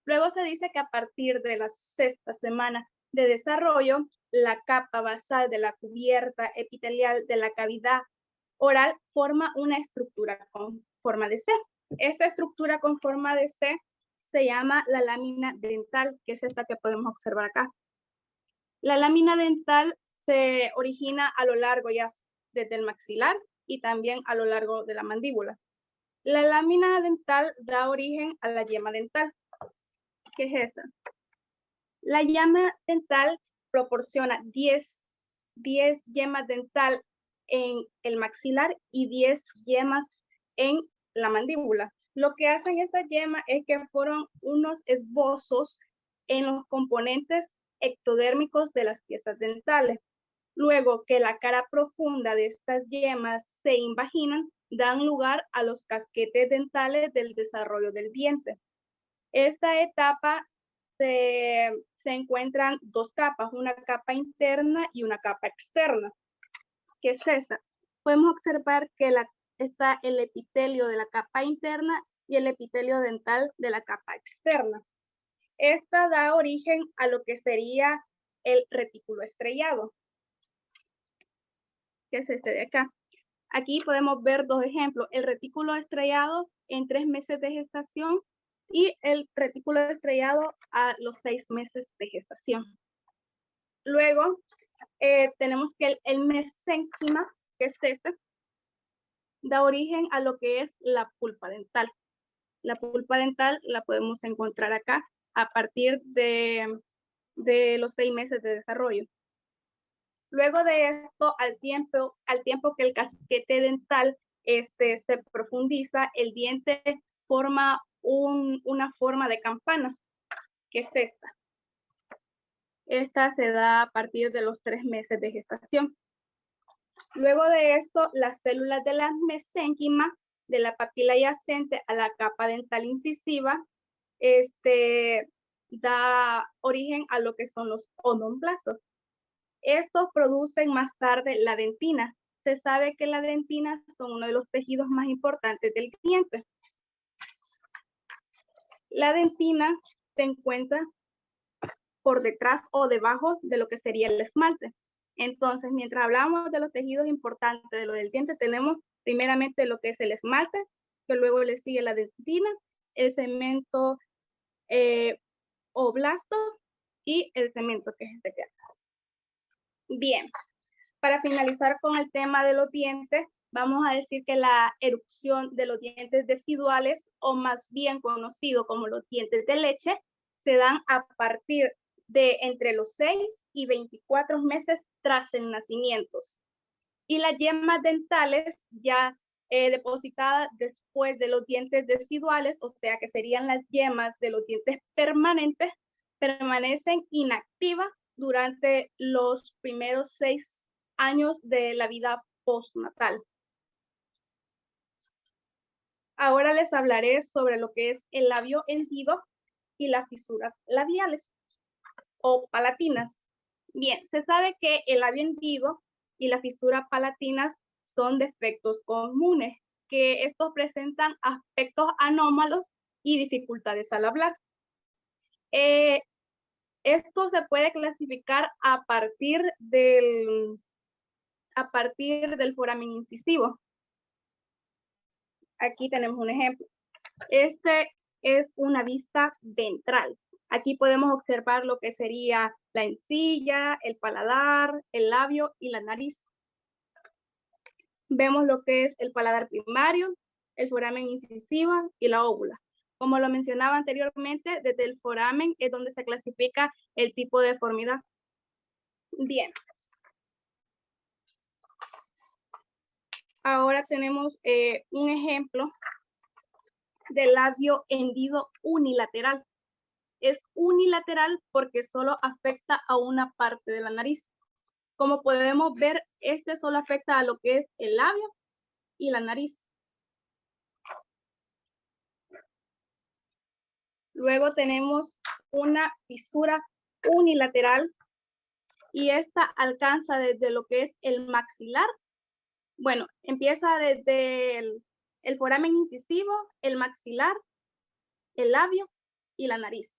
Luego se dice que a partir de la sexta semana de desarrollo, la capa basal de la cubierta epitelial de la cavidad oral forma una estructura con forma de C. Esta estructura con forma de C se llama la lámina dental, que es esta que podemos observar acá. La lámina dental se origina a lo largo ya desde el maxilar y también a lo largo de la mandíbula. La lámina dental da origen a la yema dental. ¿Qué es esta? La yema dental proporciona 10 yemas dental en el maxilar y 10 yemas en la mandíbula. Lo que hacen estas yemas es que fueron unos esbozos en los componentes ectodérmicos de las piezas dentales. Luego que la cara profunda de estas yemas se invaginan, dan lugar a los casquetes dentales del desarrollo del diente. Esta etapa se encuentran dos capas, una capa interna y una capa externa. ¿Qué es esa? Podemos observar que está el epitelio de la capa interna y el epitelio dental de la capa externa. Esta da origen a lo que sería el retículo estrellado, que es este de acá. Aquí podemos ver dos ejemplos, el retículo estrellado en 3 meses de gestación y el retículo estrellado a los 6 meses de gestación. Luego tenemos que el mesénquima, que es este, da origen a lo que es la pulpa dental. La pulpa dental la podemos encontrar acá a partir de los 6 meses de desarrollo. Luego de esto, al tiempo que el casquete dental se profundiza, el diente forma una forma de campana, que es esta. Esta se da a partir de los 3 meses de gestación. Luego de esto, las células de la mesénquima, de la papila adyacente a la capa dental incisiva, da origen a lo que son los odontoblastos. Estos producen más tarde la dentina. Se sabe que la dentina son uno de los tejidos más importantes del diente. La dentina se encuentra por detrás o debajo de lo que sería el esmalte. Entonces, mientras hablamos de los tejidos importantes de lo del diente, tenemos primeramente lo que es el esmalte, que luego le sigue la dentina, el cemento oblasto y el cemento, que es este que acá. Bien, para finalizar con el tema de los dientes, vamos a decir que la erupción de los dientes deciduales, o más bien conocido como los dientes de leche, se dan a partir de entre los 6 y 24 meses tras el nacimiento. Y las yemas dentales ya depositadas después de los dientes deciduales, o sea que serían las yemas de los dientes permanentes, permanecen inactivas durante los primeros 6 años de la vida postnatal. Ahora les hablaré sobre lo que es el labio hendido y las fisuras labiales o palatinas. Bien, se sabe que el labio hendido y las fisuras palatinas son defectos comunes, que estos presentan aspectos anómalos y dificultades al hablar. Esto se puede clasificar a partir del foramen incisivo. Aquí tenemos un ejemplo. Este es una vista ventral. Aquí podemos observar lo que sería la encilla, el paladar, el labio y la nariz. Vemos lo que es el paladar primario, el foramen incisivo y la óvula. Como lo mencionaba anteriormente, desde el foramen es donde se clasifica el tipo de deformidad. Bien. Ahora tenemos un ejemplo del labio hendido unilateral. Es unilateral porque solo afecta a una parte de la nariz. Como podemos ver, este solo afecta a lo que es el labio y la nariz. Luego tenemos una fisura unilateral y esta alcanza desde lo que es el maxilar. Bueno, empieza desde el foramen incisivo, el maxilar, el labio y la nariz.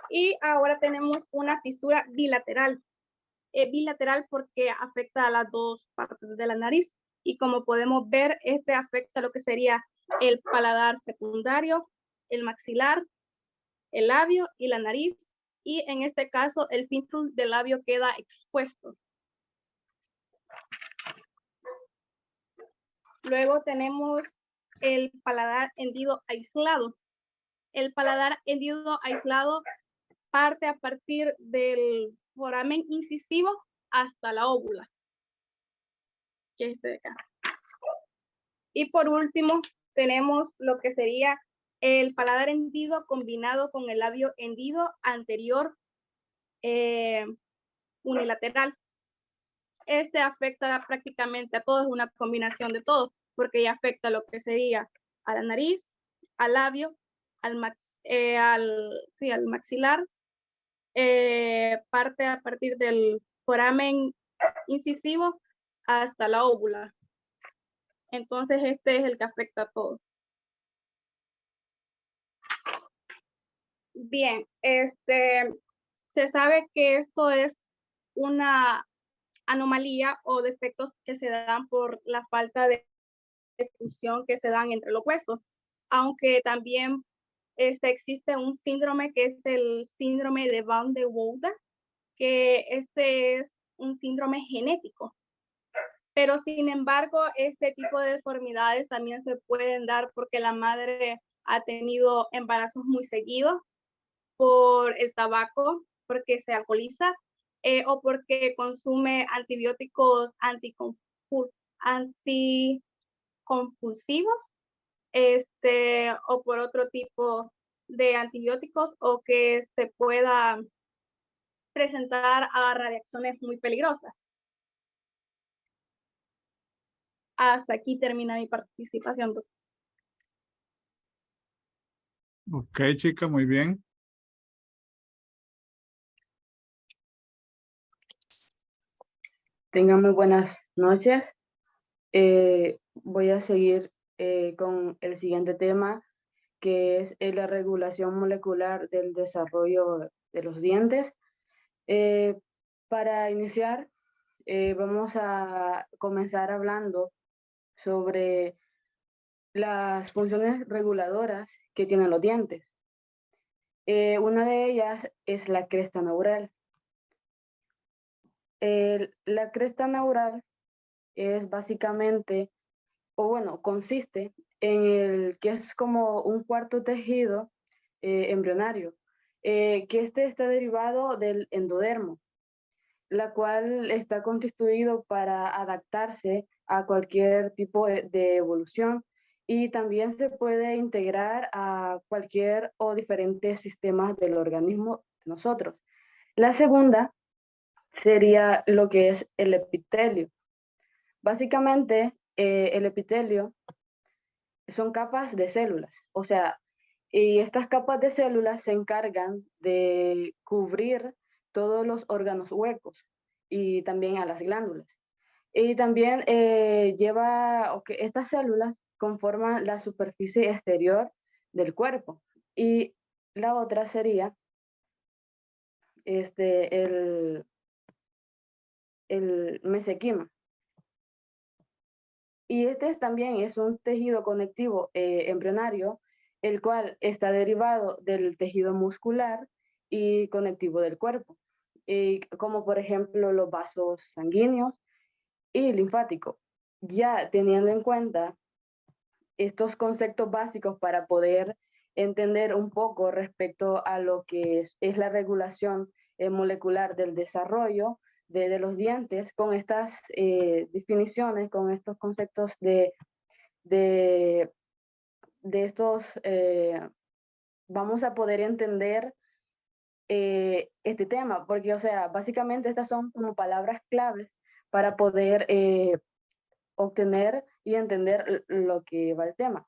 Y ahora tenemos una fisura bilateral. Bilateral porque afecta a las dos partes de la nariz. Y como podemos ver, este afecta lo que sería el paladar secundario, el maxilar, el labio y la nariz. Y en este caso, el fintul del labio queda expuesto. Luego tenemos el paladar hendido aislado. El paladar hendido aislado parte a partir del foramen incisivo hasta la óvula, que es este de acá. Y por último, tenemos lo que sería el paladar hendido combinado con el labio hendido anterior unilateral. Este afecta prácticamente a todos, es una combinación de todo, porque ya afecta lo que sería a la nariz, al labio, al maxilar, parte a partir del foramen incisivo hasta la óvula. Entonces este es el que afecta a todo. Bien, se sabe que esto es una anomalía o defectos que se dan por la falta de fusión que se dan entre los huesos, aunque también existe un síndrome que es el síndrome de Van der Waals, que este es un síndrome genético. Pero sin embargo, este tipo de deformidades también se pueden dar porque la madre ha tenido embarazos muy seguidos por el tabaco, porque se alcoholiza o porque consume antibióticos anticonvulsivos, o por otro tipo de antibióticos, o que se pueda presentar a radiaciones muy peligrosas. Hasta aquí termina mi participación, doctor. Ok, chica, muy bien. Tengan muy buenas noches. Voy a seguir con el siguiente tema, que es la regulación molecular del desarrollo de los dientes. Para iniciar, vamos a comenzar hablando sobre las funciones reguladoras que tienen los dientes. Una de ellas es la cresta neural. La cresta neural es básicamente, o bueno, consiste en el que es como un cuarto tejido embrionario, que este está derivado del endodermo, la cual está constituido para adaptarse a cualquier tipo de evolución y también se puede integrar a cualquier o diferentes sistemas del organismo de nosotros. La segunda sería lo que es el epitelio. Básicamente, el epitelio son capas de células, o sea, y estas capas de células se encargan de cubrir todos los órganos huecos y también a las glándulas. Y también estas células conforman la superficie exterior del cuerpo. Y la otra sería el mesenquima. Y también es un tejido conectivo embrionario, el cual está derivado del tejido muscular y conectivo del cuerpo, como por ejemplo los vasos sanguíneos y linfáticos. Ya teniendo en cuenta estos conceptos básicos para poder entender un poco respecto a lo que es la regulación molecular del desarrollo de los dientes, con estas definiciones, con estos conceptos de estos, vamos a poder entender este tema, porque, o sea, básicamente estas son como palabras claves para poder obtener y entender lo que va el tema.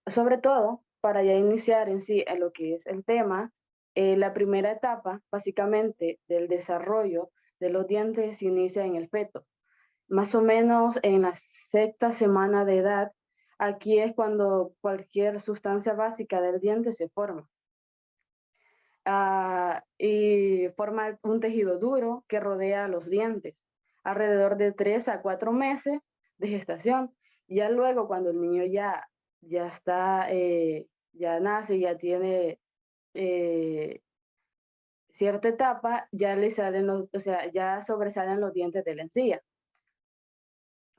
Sobre todo, para ya iniciar en sí en lo que es el tema, la primera etapa, básicamente, del desarrollo de los dientes se inicia en el feto. Más o menos en la sexta semana de edad, aquí es cuando cualquier sustancia básica del diente se forma. Y forma un tejido duro que rodea los dientes, alrededor de 3 a 4 meses de gestación. Ya luego, cuando el niño ya está, ya nace, ya tiene cierta etapa, ya le salen o sea, ya sobresalen los dientes de la encía.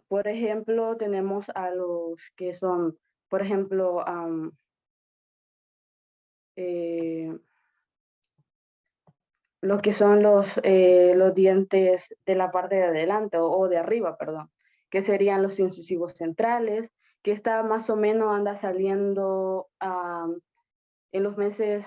Por ejemplo, tenemos a los que son, por ejemplo, lo que son los dientes de la parte de adelante o de arriba, perdón, que serían los incisivos centrales, que está más o menos anda saliendo en los meses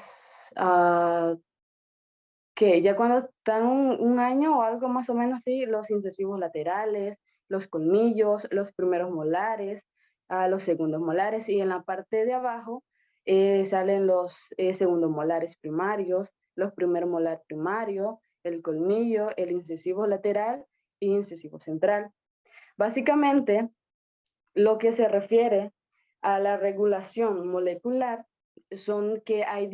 que ya cuando están un año o algo más o menos así, los incisivos laterales, los colmillos, los primeros molares, los segundos molares, y en la parte de abajo salen los segundos molares primarios, los primeros molar primario, el colmillo, el incisivo lateral e incisivo central. Básicamente, lo que se refiere a la regulación molecular son que hay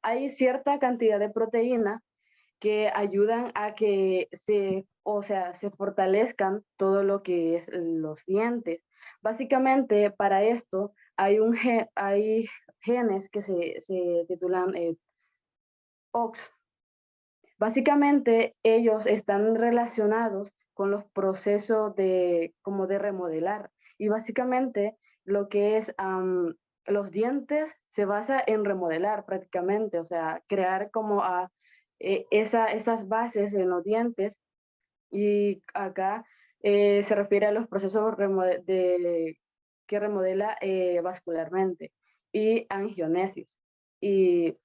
hay cierta cantidad de proteína que ayudan a que se fortalezcan todo lo que es los dientes. Básicamente, para esto hay genes que se titulan OX. Básicamente, ellos están relacionados con los procesos de remodelar. Y básicamente, lo que es los dientes se basa en remodelar prácticamente, o sea, crear como esas bases en los dientes. Y acá se refiere a los procesos que remodela vascularmente y angionesis y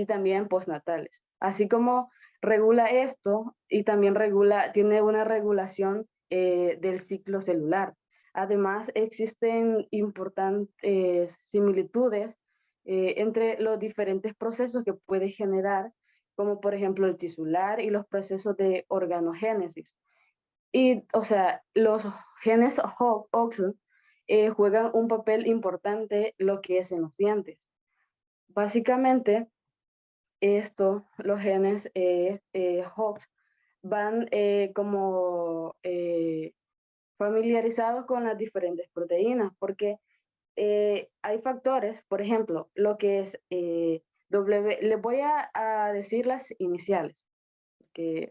también postnatales. Así como regula esto y también tiene una regulación del ciclo celular. Además, existen importantes similitudes entre los diferentes procesos que puede generar, como por ejemplo el tisular y los procesos de organogénesis. Y, o sea, los genes OXO juegan un papel importante lo que es en los dientes. Básicamente, los genes HOX van como familiarizados con las diferentes proteínas, porque hay factores, por ejemplo, lo que es les voy a decir las iniciales,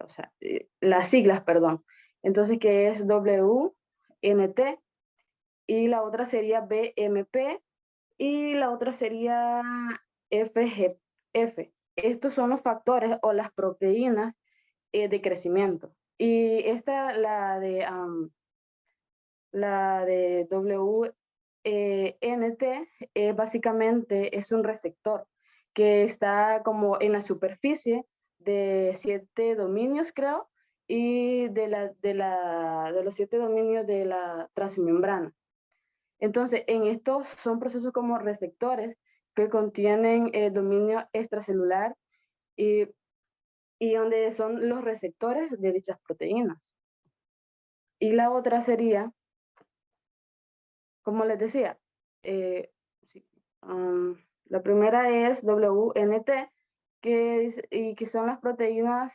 o sea, las siglas, perdón. Entonces, que es WNT, y la otra sería BMP, y la otra sería FGF. Estos son los factores o las proteínas de crecimiento. Y esta, la de WNT, básicamente es un receptor que está como en la superficie de 7 dominios, creo, y de los 7 dominios de la transmembrana. Entonces, en estos son procesos como receptores que contienen el dominio extracelular y donde son los receptores de dichas proteínas. Y la otra sería, como les decía, la primera es WNT, que son las proteínas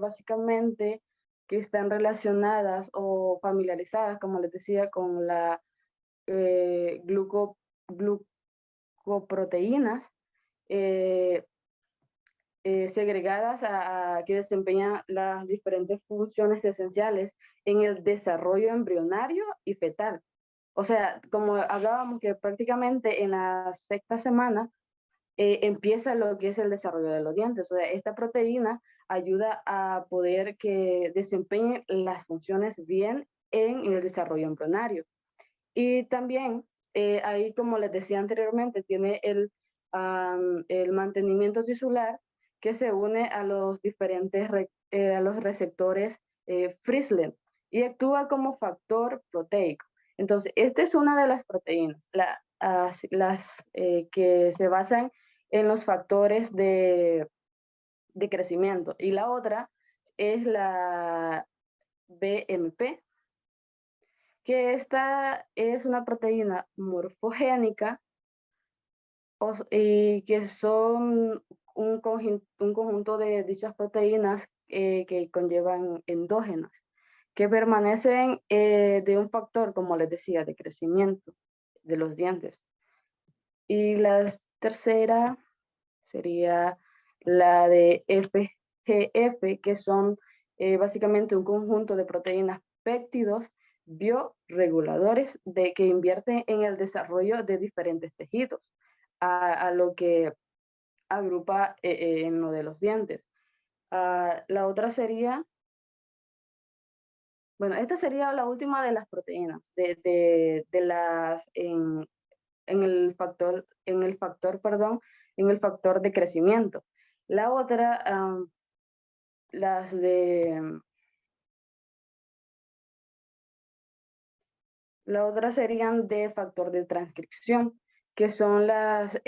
básicamente que están relacionadas o familiarizadas, como les decía, con la glucoproteínas segregadas que desempeñan las diferentes funciones esenciales en el desarrollo embrionario y fetal. O sea, como hablábamos que prácticamente en la sexta semana empieza lo que es el desarrollo de los dientes. O sea, esta proteína ayuda a poder que desempeñe las funciones bien en el desarrollo embrionario. Y también, ahí, como les decía anteriormente, tiene el mantenimiento tisular que se une a los diferentes a los receptores Friesland y actúa como factor proteico. Entonces, esta es una de las proteínas, las que se basan en los factores de crecimiento. Y la otra es la BMP, que esta es una proteína morfogénica y que son un conjunto de dichas proteínas que conllevan endógenas, que permanecen de un factor, como les decía, de crecimiento de los dientes. Y la tercera sería la de FGF, que son básicamente un conjunto de proteínas péptidos bioreguladores que invierten en el desarrollo de diferentes tejidos, a lo que agrupa en lo de los dientes. La otra sería, bueno, esta sería la última de las proteínas, en el factor de crecimiento. La otra, la otra serían de factor de transcripción, que son las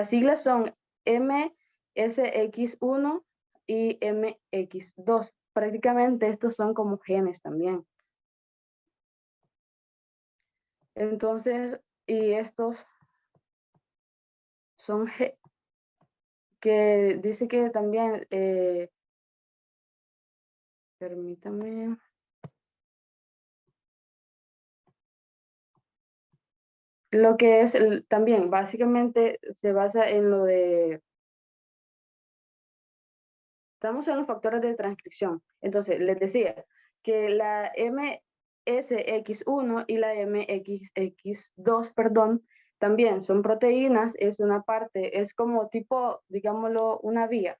siglas son MSX1 y MX2. Prácticamente estos son como genes también. Entonces, y estos son que dice que también, permítame. Lo que es también, básicamente se basa en lo de, estamos en los factores de transcripción. Entonces, les decía que la MSX1 y la MXX2, perdón, también son proteínas, es una parte, es como tipo, digámoslo, una vía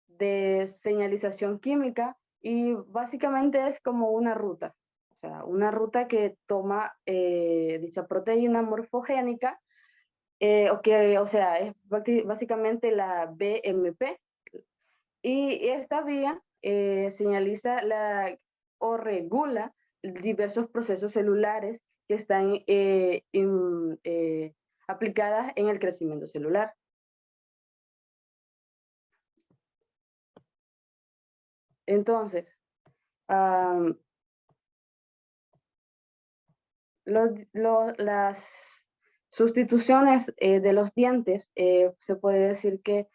de señalización química y básicamente es como una ruta. O sea, una ruta que toma dicha proteína morfogénica, o sea, es básicamente la BMP. Y esta vía señaliza o regula diversos procesos celulares que están aplicadas en el crecimiento celular. Entonces, las sustituciones de los dientes, se puede decir que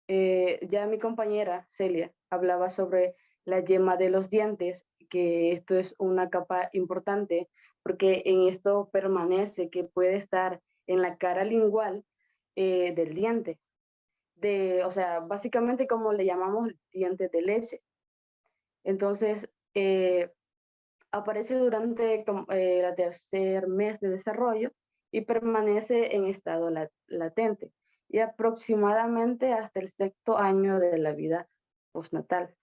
ya mi compañera Celia hablaba sobre la yema de los dientes, que esto es una capa importante porque en esto permanece que puede estar en la cara lingual del diente. O sea, básicamente como le llamamos dientes de leche. Entonces, aparece durante el tercer mes de desarrollo y permanece en estado latente y aproximadamente hasta el sexto año de la vida postnatal.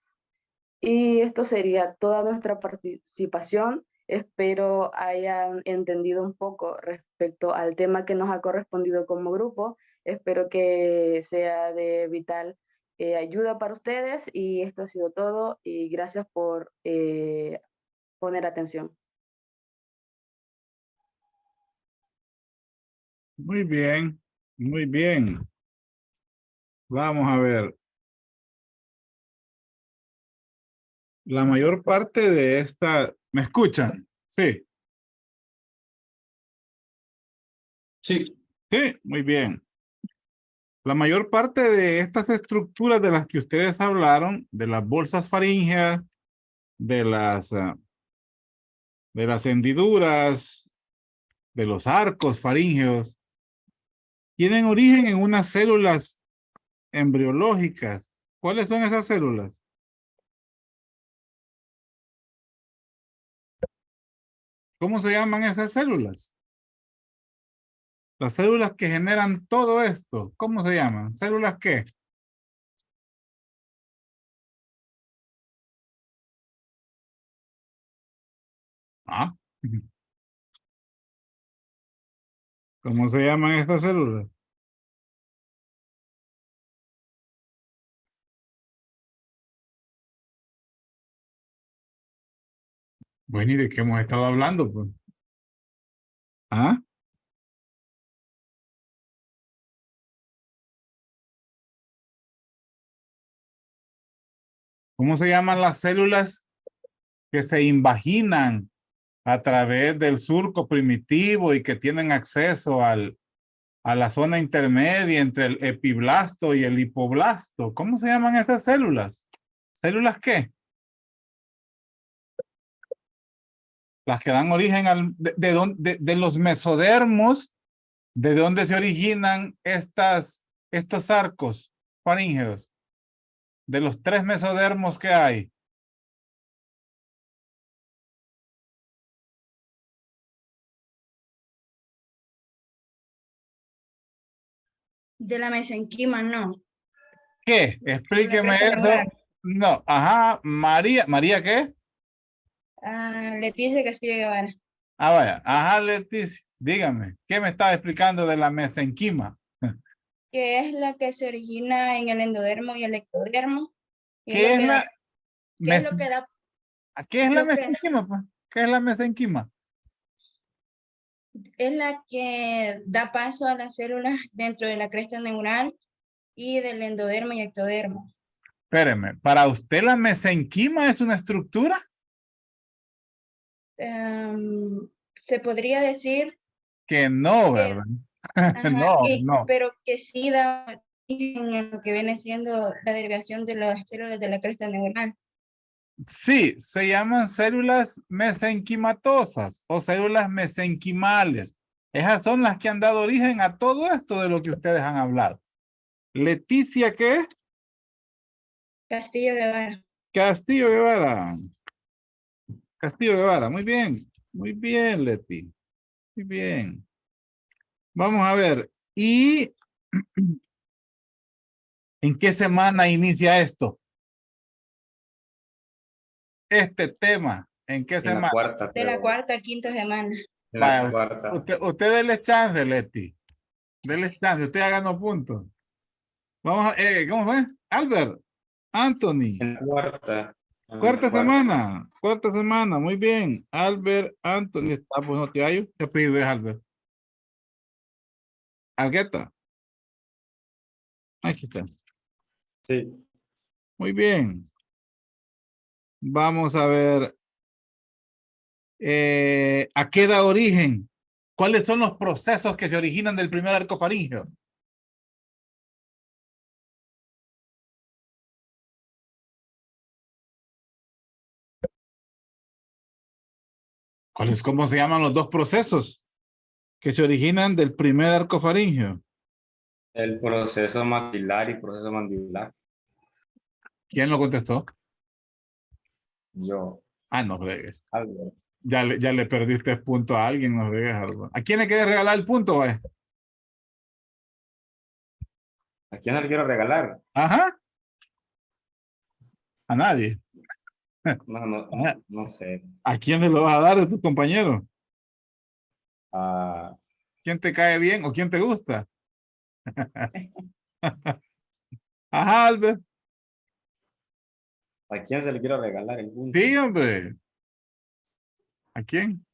Y esto sería toda nuestra participación. Espero hayan entendido un poco respecto al tema que nos ha correspondido como grupo. Espero que sea de vital ayuda para ustedes y esto ha sido todo y gracias por poner atención. Muy bien, muy bien. Vamos a ver. La mayor parte de esta... ¿Me escuchan? Sí. Sí. Sí, muy bien. La mayor parte de estas estructuras de las que ustedes hablaron, de las bolsas faríngeas, de las hendiduras, de los arcos faríngeos, tienen origen en unas células embriológicas. ¿Cuáles son esas células? ¿Cómo se llaman esas células? Las células que generan todo esto, ¿cómo se llaman? ¿Células qué? Ah. ¿Cómo se llaman estas células? Bueno, ¿y de qué hemos estado hablando, pues? ¿Ah? ¿Cómo se llaman las células que se invaginan a través del surco primitivo y que tienen acceso a la zona intermedia entre el epiblasto y el hipoblasto? ¿Cómo se llaman estas células? ¿Células qué? Las que dan origen de los mesodermos, ¿de dónde se originan estos arcos faríngeos? De los 3 mesodermos que hay. De la mesenquima, no. ¿Qué? Explíqueme eso. Angular. No, ajá, María. ¿María qué? Leticia Castillo Guevara. Ah, vaya. Ajá, Leticia. Dígame, ¿qué me estaba explicando de la mesenquima? Que es la que se origina en el endodermo y el ectodermo. ¿Qué es la ¿Qué es lo que da? ¿Qué es la mesenquima, pues? ¿Qué es la mesenquima? Es la que da paso a las células dentro de la cresta neural y del endodermo y ectodermo. Espéreme, ¿para usted la mesenquima es una estructura? Se podría decir que no, ¿verdad? Ajá, no. Pero que sí da origen en lo que viene siendo la derivación de las células de la cresta neuronal. Sí, se llaman células mesenquimatosas o células mesenquimales. Esas son las que han dado origen a todo esto de lo que ustedes han hablado. Leticia, ¿qué? Castillo Guevara. Castillo Guevara. Castillo Guevara, muy bien. Muy bien, Leti. Muy bien. Vamos a ver. ¿Y en qué semana inicia esto? Este tema, ¿en qué semana? De la cuarta a quinta semana. Vaya, usted déle chance, Leti. Dele chance, usted ganó puntos. Vamos a, ¿cómo fue? Albert, Anthony. En la cuarta. Cuarta semana, muy bien. Albert Anthony, está, pues no te hallo. ¿Qué apellido es Albert? Algueta. Aquí está. Sí. Muy bien. Vamos a ver. ¿A qué da origen? ¿Cuáles son los procesos que se originan del primer arco faríngeo? ¿Cómo se llaman los dos procesos que se originan del primer arco faríngeo? El proceso maxilar y proceso mandibular. ¿Quién lo contestó? Yo. Ah, no fregues. Albert. Ya le perdiste punto a alguien, no fregues, Albert. ¿A quién le quieres regalar el punto, güey? ¿A quién le quiero regalar? Ajá. A nadie. No sé. ¿A quién le lo vas a dar de tus compañeros? Ah, ¿Quién te cae bien o quién te gusta? Ajá, Albert. ¿a quién se le quiero regalar el punto? Sí, hombre. ¿A quién?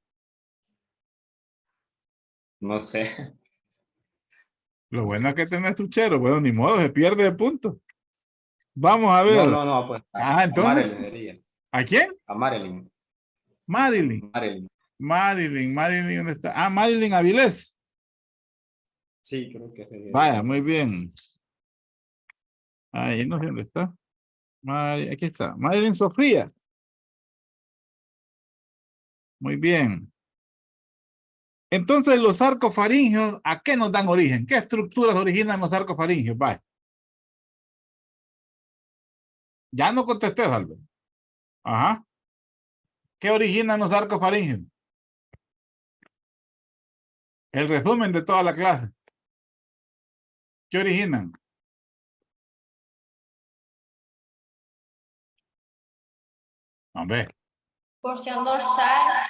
No sé. Lo bueno es que tenés truchero. Bueno, ni modo, se pierde de punto. Vamos a ver. No, pues Ah, a entonces. Marilyn diría. ¿A quién? A Marilyn. Marilyn. Marilyn, ¿dónde está? Ah, Marilyn Avilés. Sí, creo que sí. Vaya, muy bien. Ahí no sé dónde está. Aquí está. Marilyn Sofía. Muy bien. Entonces, los arcos faringios, ¿a qué nos dan origen? ¿Qué estructuras originan los arcos faringios? Vaya. Ya no contesté, Albert. Ajá. ¿Qué originan los arcos faringios? El resumen de toda la clase. ¿Qué originan? Hombre. Porción dorsal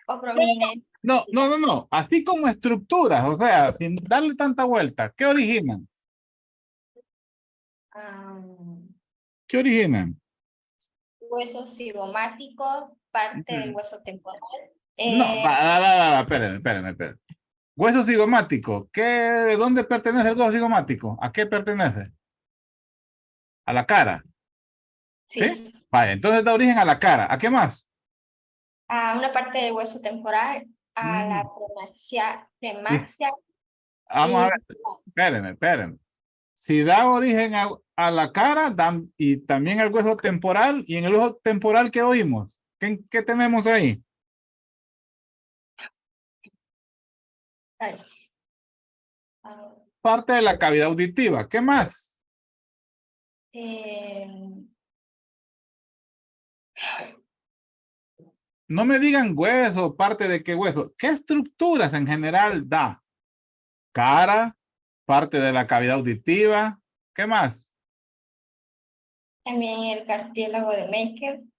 o prominente. No. Así como estructuras, o sea, sin darle tanta vuelta. ¿Qué originan? ¿Qué originan? Huesos cigomáticos, parte del hueso temporal. No, espérenme. Hueso cigomático. ¿De dónde pertenece el hueso cigomático? ¿A qué pertenece? A la cara. ¿Sí? Vale, entonces da origen a la cara. ¿A qué más? A una parte del hueso temporal, a la premaxia. Vamos a ver. Espérenme. Si da origen a la cara y también al hueso temporal, y en el hueso temporal, ¿qué oímos? ¿Qué tenemos ahí? Parte de la cavidad auditiva. ¿Qué más? No me digan hueso, parte de qué hueso. ¿Qué estructuras en general da? Cara, parte de la cavidad auditiva. ¿Qué más? También el cartílago de Meckel.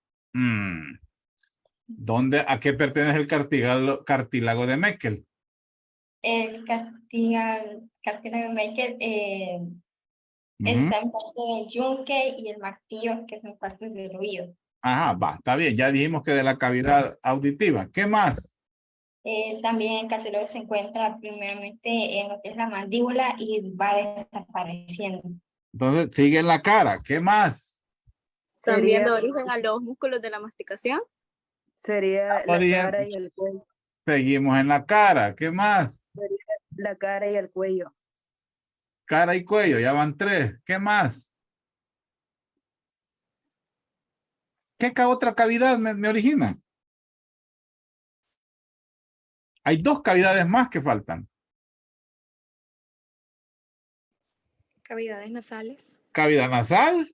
¿A qué pertenece el cartílago de Meckel? El cartílago de Meckel está en parte del yunque y el martillo, que son partes del oído. Ajá, va, está bien. Ya dijimos que de la cavidad auditiva. ¿Qué más? También el cartílago se encuentra primeramente en lo que es la mandíbula y va desapareciendo. Entonces, sigue en la cara. ¿Qué más? También da origen a los músculos de la masticación. Sería la cara y el cuello. Seguimos en la cara. ¿Qué más? Sería la cara y el cuello. Cara y cuello, ya van 3. ¿Qué más? ¿Qué otra cavidad me origina? Hay 2 cavidades más que faltan. Cavidades nasales. Cavidad nasal.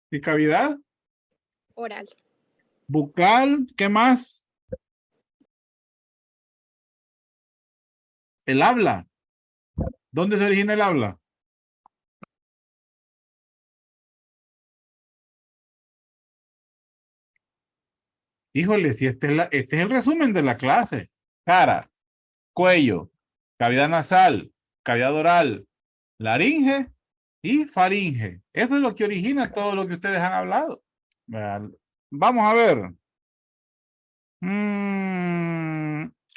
¿Y cavidad? Oral. Bucal. ¿Qué más? El habla. ¿Dónde se origina el habla? Híjole, si este es el resumen de la clase. Cara, cuello, cavidad nasal, cavidad oral, laringe y faringe. Eso es lo que origina todo lo que ustedes han hablado. Vean, vamos a ver.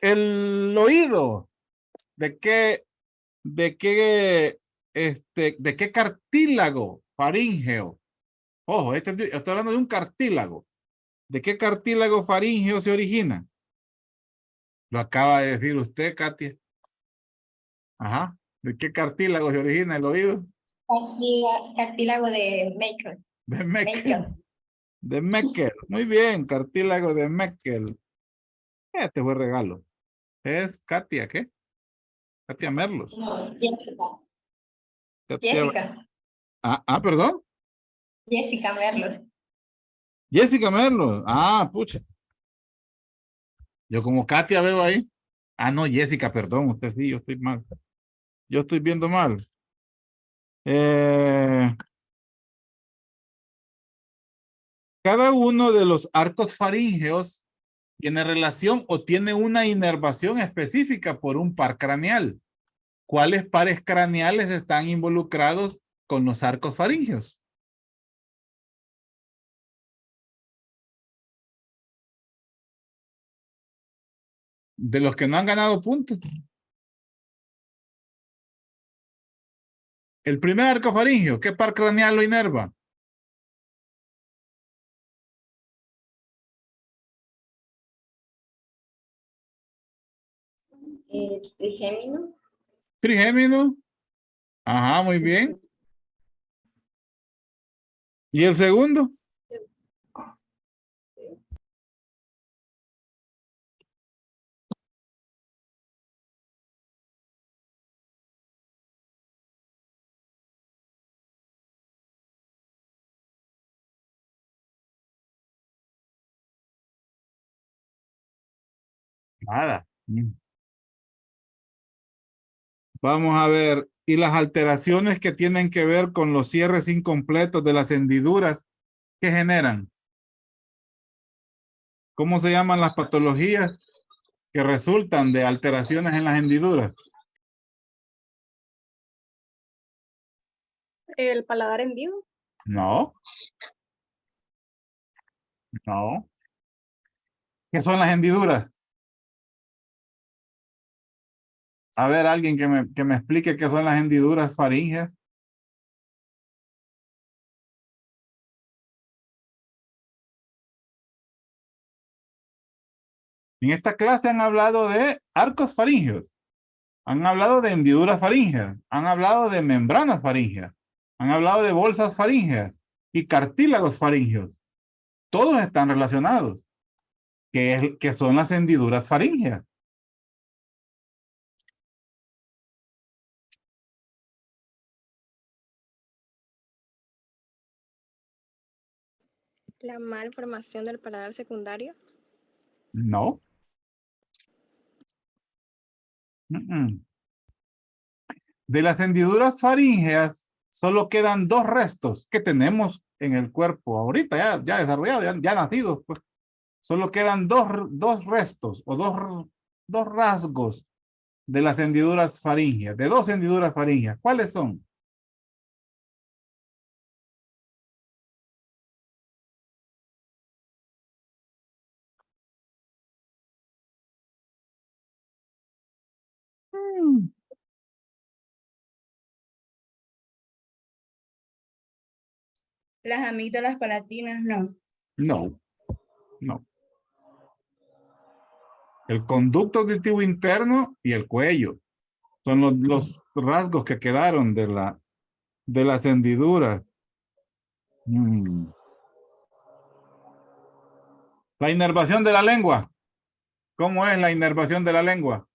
El oído. ¿De qué cartílago faríngeo? Ojo, estoy hablando de un cartílago. ¿De qué cartílago faríngeo se origina? Lo acaba de decir usted, Katia. Ajá. ¿De qué cartílago se origina el oído? Cartílago de Meckel. De Meckel. De Meckel. Muy bien, cartílago de Meckel. Este fue regalo. Es Katia, ¿qué? Katia Merlos. No, Jessica. Katia... Jessica. Perdón. Jessica Merlos. Jessica Merlos. Pucha. Yo como Katia veo ahí. No, Jessica, perdón. Usted sí, yo estoy mal. Yo estoy viendo mal. Cada uno de los arcos faríngeos tiene relación o tiene una inervación específica por un par craneal. ¿Cuáles pares craneales están involucrados con los arcos faríngeos? De los que no han ganado puntos. El primer arco faríngeo, ¿qué par craneal lo inerva? Trigémino. Trigémino. Ajá, muy bien. ¿Y el segundo? Nada. Vamos a ver. Y las alteraciones que tienen que ver con los cierres incompletos de las hendiduras, ¿qué generan? ¿Cómo se llaman las patologías que resultan de alteraciones en las hendiduras? El paladar hendido. No. No. ¿Qué son las hendiduras? A ver, alguien que me explique qué son las hendiduras faríngeas. En esta clase han hablado de arcos faríngeos. Han hablado de hendiduras faríngeas. Han hablado de membranas faríngeas. Han hablado de bolsas faríngeas y cartílagos faríngeos. Todos están relacionados. ¿Qué son las hendiduras faríngeas? La malformación del paladar secundario. No. De las hendiduras faríngeas solo quedan dos restos que tenemos en el cuerpo ahorita, ya desarrollados, ya nacidos. Pues. Solo quedan dos restos o dos rasgos de las hendiduras faríngeas, de dos hendiduras faríngeas. ¿Cuáles son? Las amígdalas palatinas, no. No, no. El conducto auditivo interno y el cuello son los rasgos que quedaron de las hendiduras. La inervación de la lengua. ¿Cómo es la inervación de la lengua?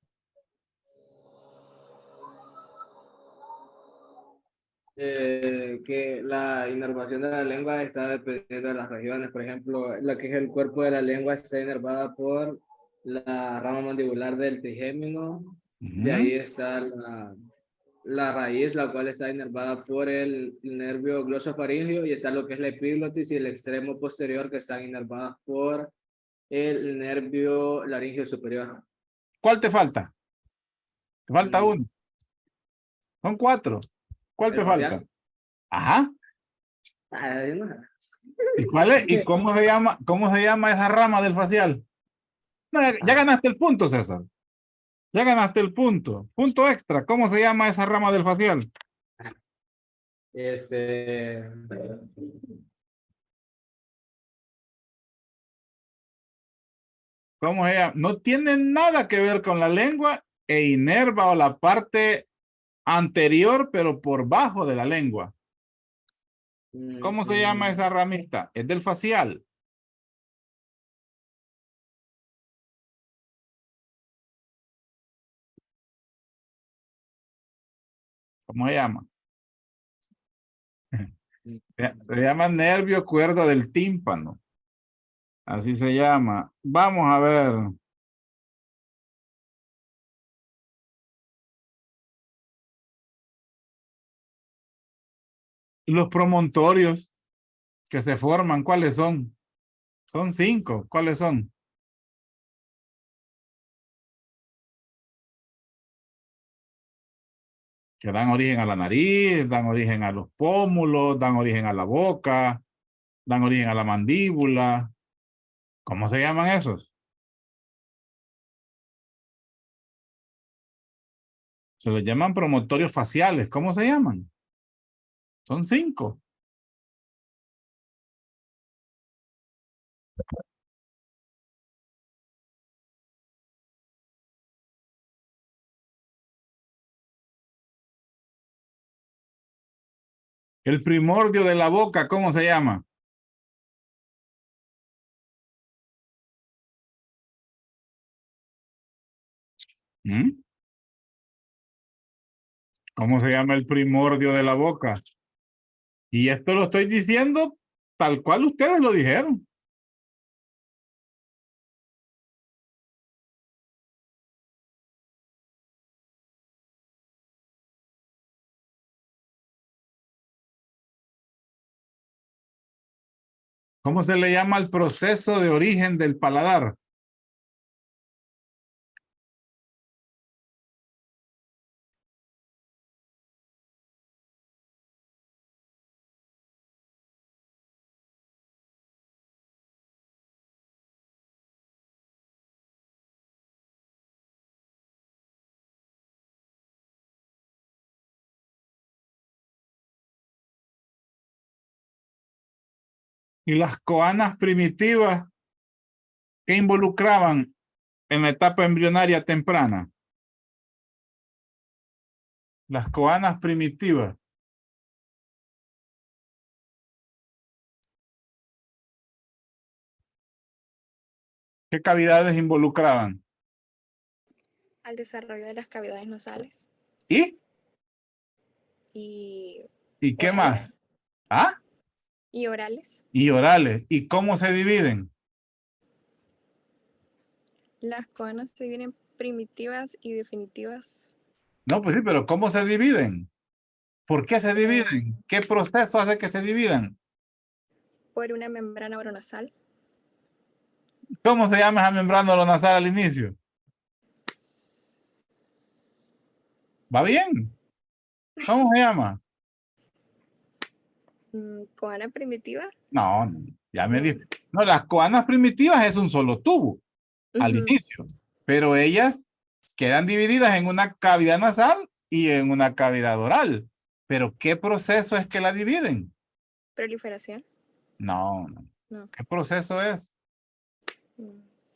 Que la inervación de la lengua está dependiendo de las regiones. Por ejemplo, lo que es el cuerpo de la lengua está inervada por la rama mandibular del trigémino. De ahí está la raíz, la cual está inervada por el nervio glosofaríngeo, y está lo que es la epiglotis y el extremo posterior, que están inervadas por el nervio laríngeo superior. ¿Cuál te falta? Te falta uno. Son 4. ¿Cuál te falta? Ajá. Ah, no. ¿Y cuál es? ¿Y cómo se llama esa rama del facial? No, ya ganaste el punto, César. Ya ganaste el punto. Punto extra. ¿Cómo se llama esa rama del facial? Este, ¿Cómo se llama? No tiene nada que ver con la lengua e inerva o la parte anterior, pero por bajo de la lengua. ¿Cómo se llama esa ramita? Es del facial. ¿Cómo se llama? Se llama nervio cuerdo del tímpano. Así se llama. Vamos a ver. Los promontorios que se forman, ¿cuáles son? Son 5. ¿Cuáles son? Que dan origen a la nariz, dan origen a los pómulos, dan origen a la boca, dan origen a la mandíbula. ¿Cómo se llaman esos? Se les llaman promontorios faciales. ¿Cómo se llaman? Son 5. El primordio de la boca, ¿cómo se llama? ¿Mm? ¿Cómo se llama el primordio de la boca? Y esto lo estoy diciendo tal cual ustedes lo dijeron. ¿Cómo se le llama al proceso de origen del paladar? Y las coanas primitivas que involucraban en la etapa embrionaria temprana. Las coanas primitivas. ¿Qué cavidades involucraban? Al desarrollo de las cavidades nasales ¿Y? y ¿Y qué orales. más? ¿Ah? Y orales. Y orales. ¿Y cómo se dividen? Las coanas se dividen en primitivas y definitivas. No, pues sí, pero ¿cómo se dividen? ¿Por qué se dividen? ¿Qué proceso hace que se dividan? Por una membrana oronasal. ¿Cómo se llama esa membrana oronasal al inicio? ¿Va bien? ¿Cómo se llama? Coana primitiva. No, ya me dijo. No, las coanas primitivas es un solo tubo al inicio, pero ellas quedan divididas en una cavidad nasal y en una cavidad oral. ¿Pero qué proceso es que la dividen? Proliferación. No, no. No. ¿Qué proceso es?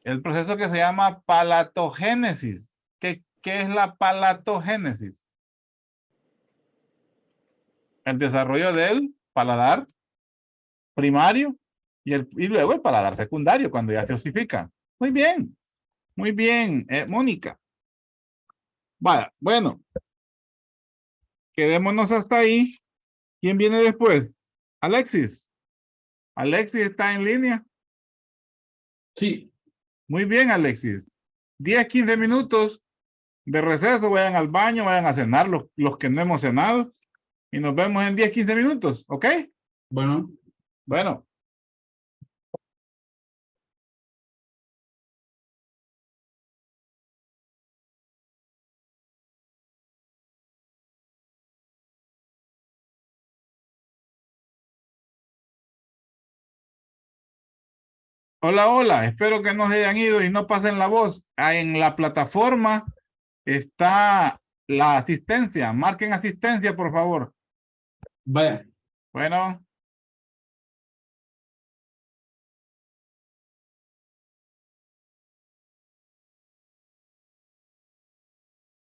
El proceso que se llama palatogénesis. ¿Qué es la palatogénesis? El desarrollo del paladar primario y luego el paladar secundario cuando ya se osifica. Muy bien, Mónica. Vaya, bueno, quedémonos hasta ahí. ¿Quién viene después? Alexis. Alexis está en línea. Sí. Muy bien, Alexis. 10, 15 minutos de receso. Vayan al baño, vayan a cenar los que no hemos cenado. Y nos vemos en 10, 15 minutos. ¿Ok? Bueno. Bueno. Hola, hola. Espero que no se hayan ido y no pasen la voz. En la plataforma está la asistencia. Marquen asistencia, por favor. Vaya. Bueno.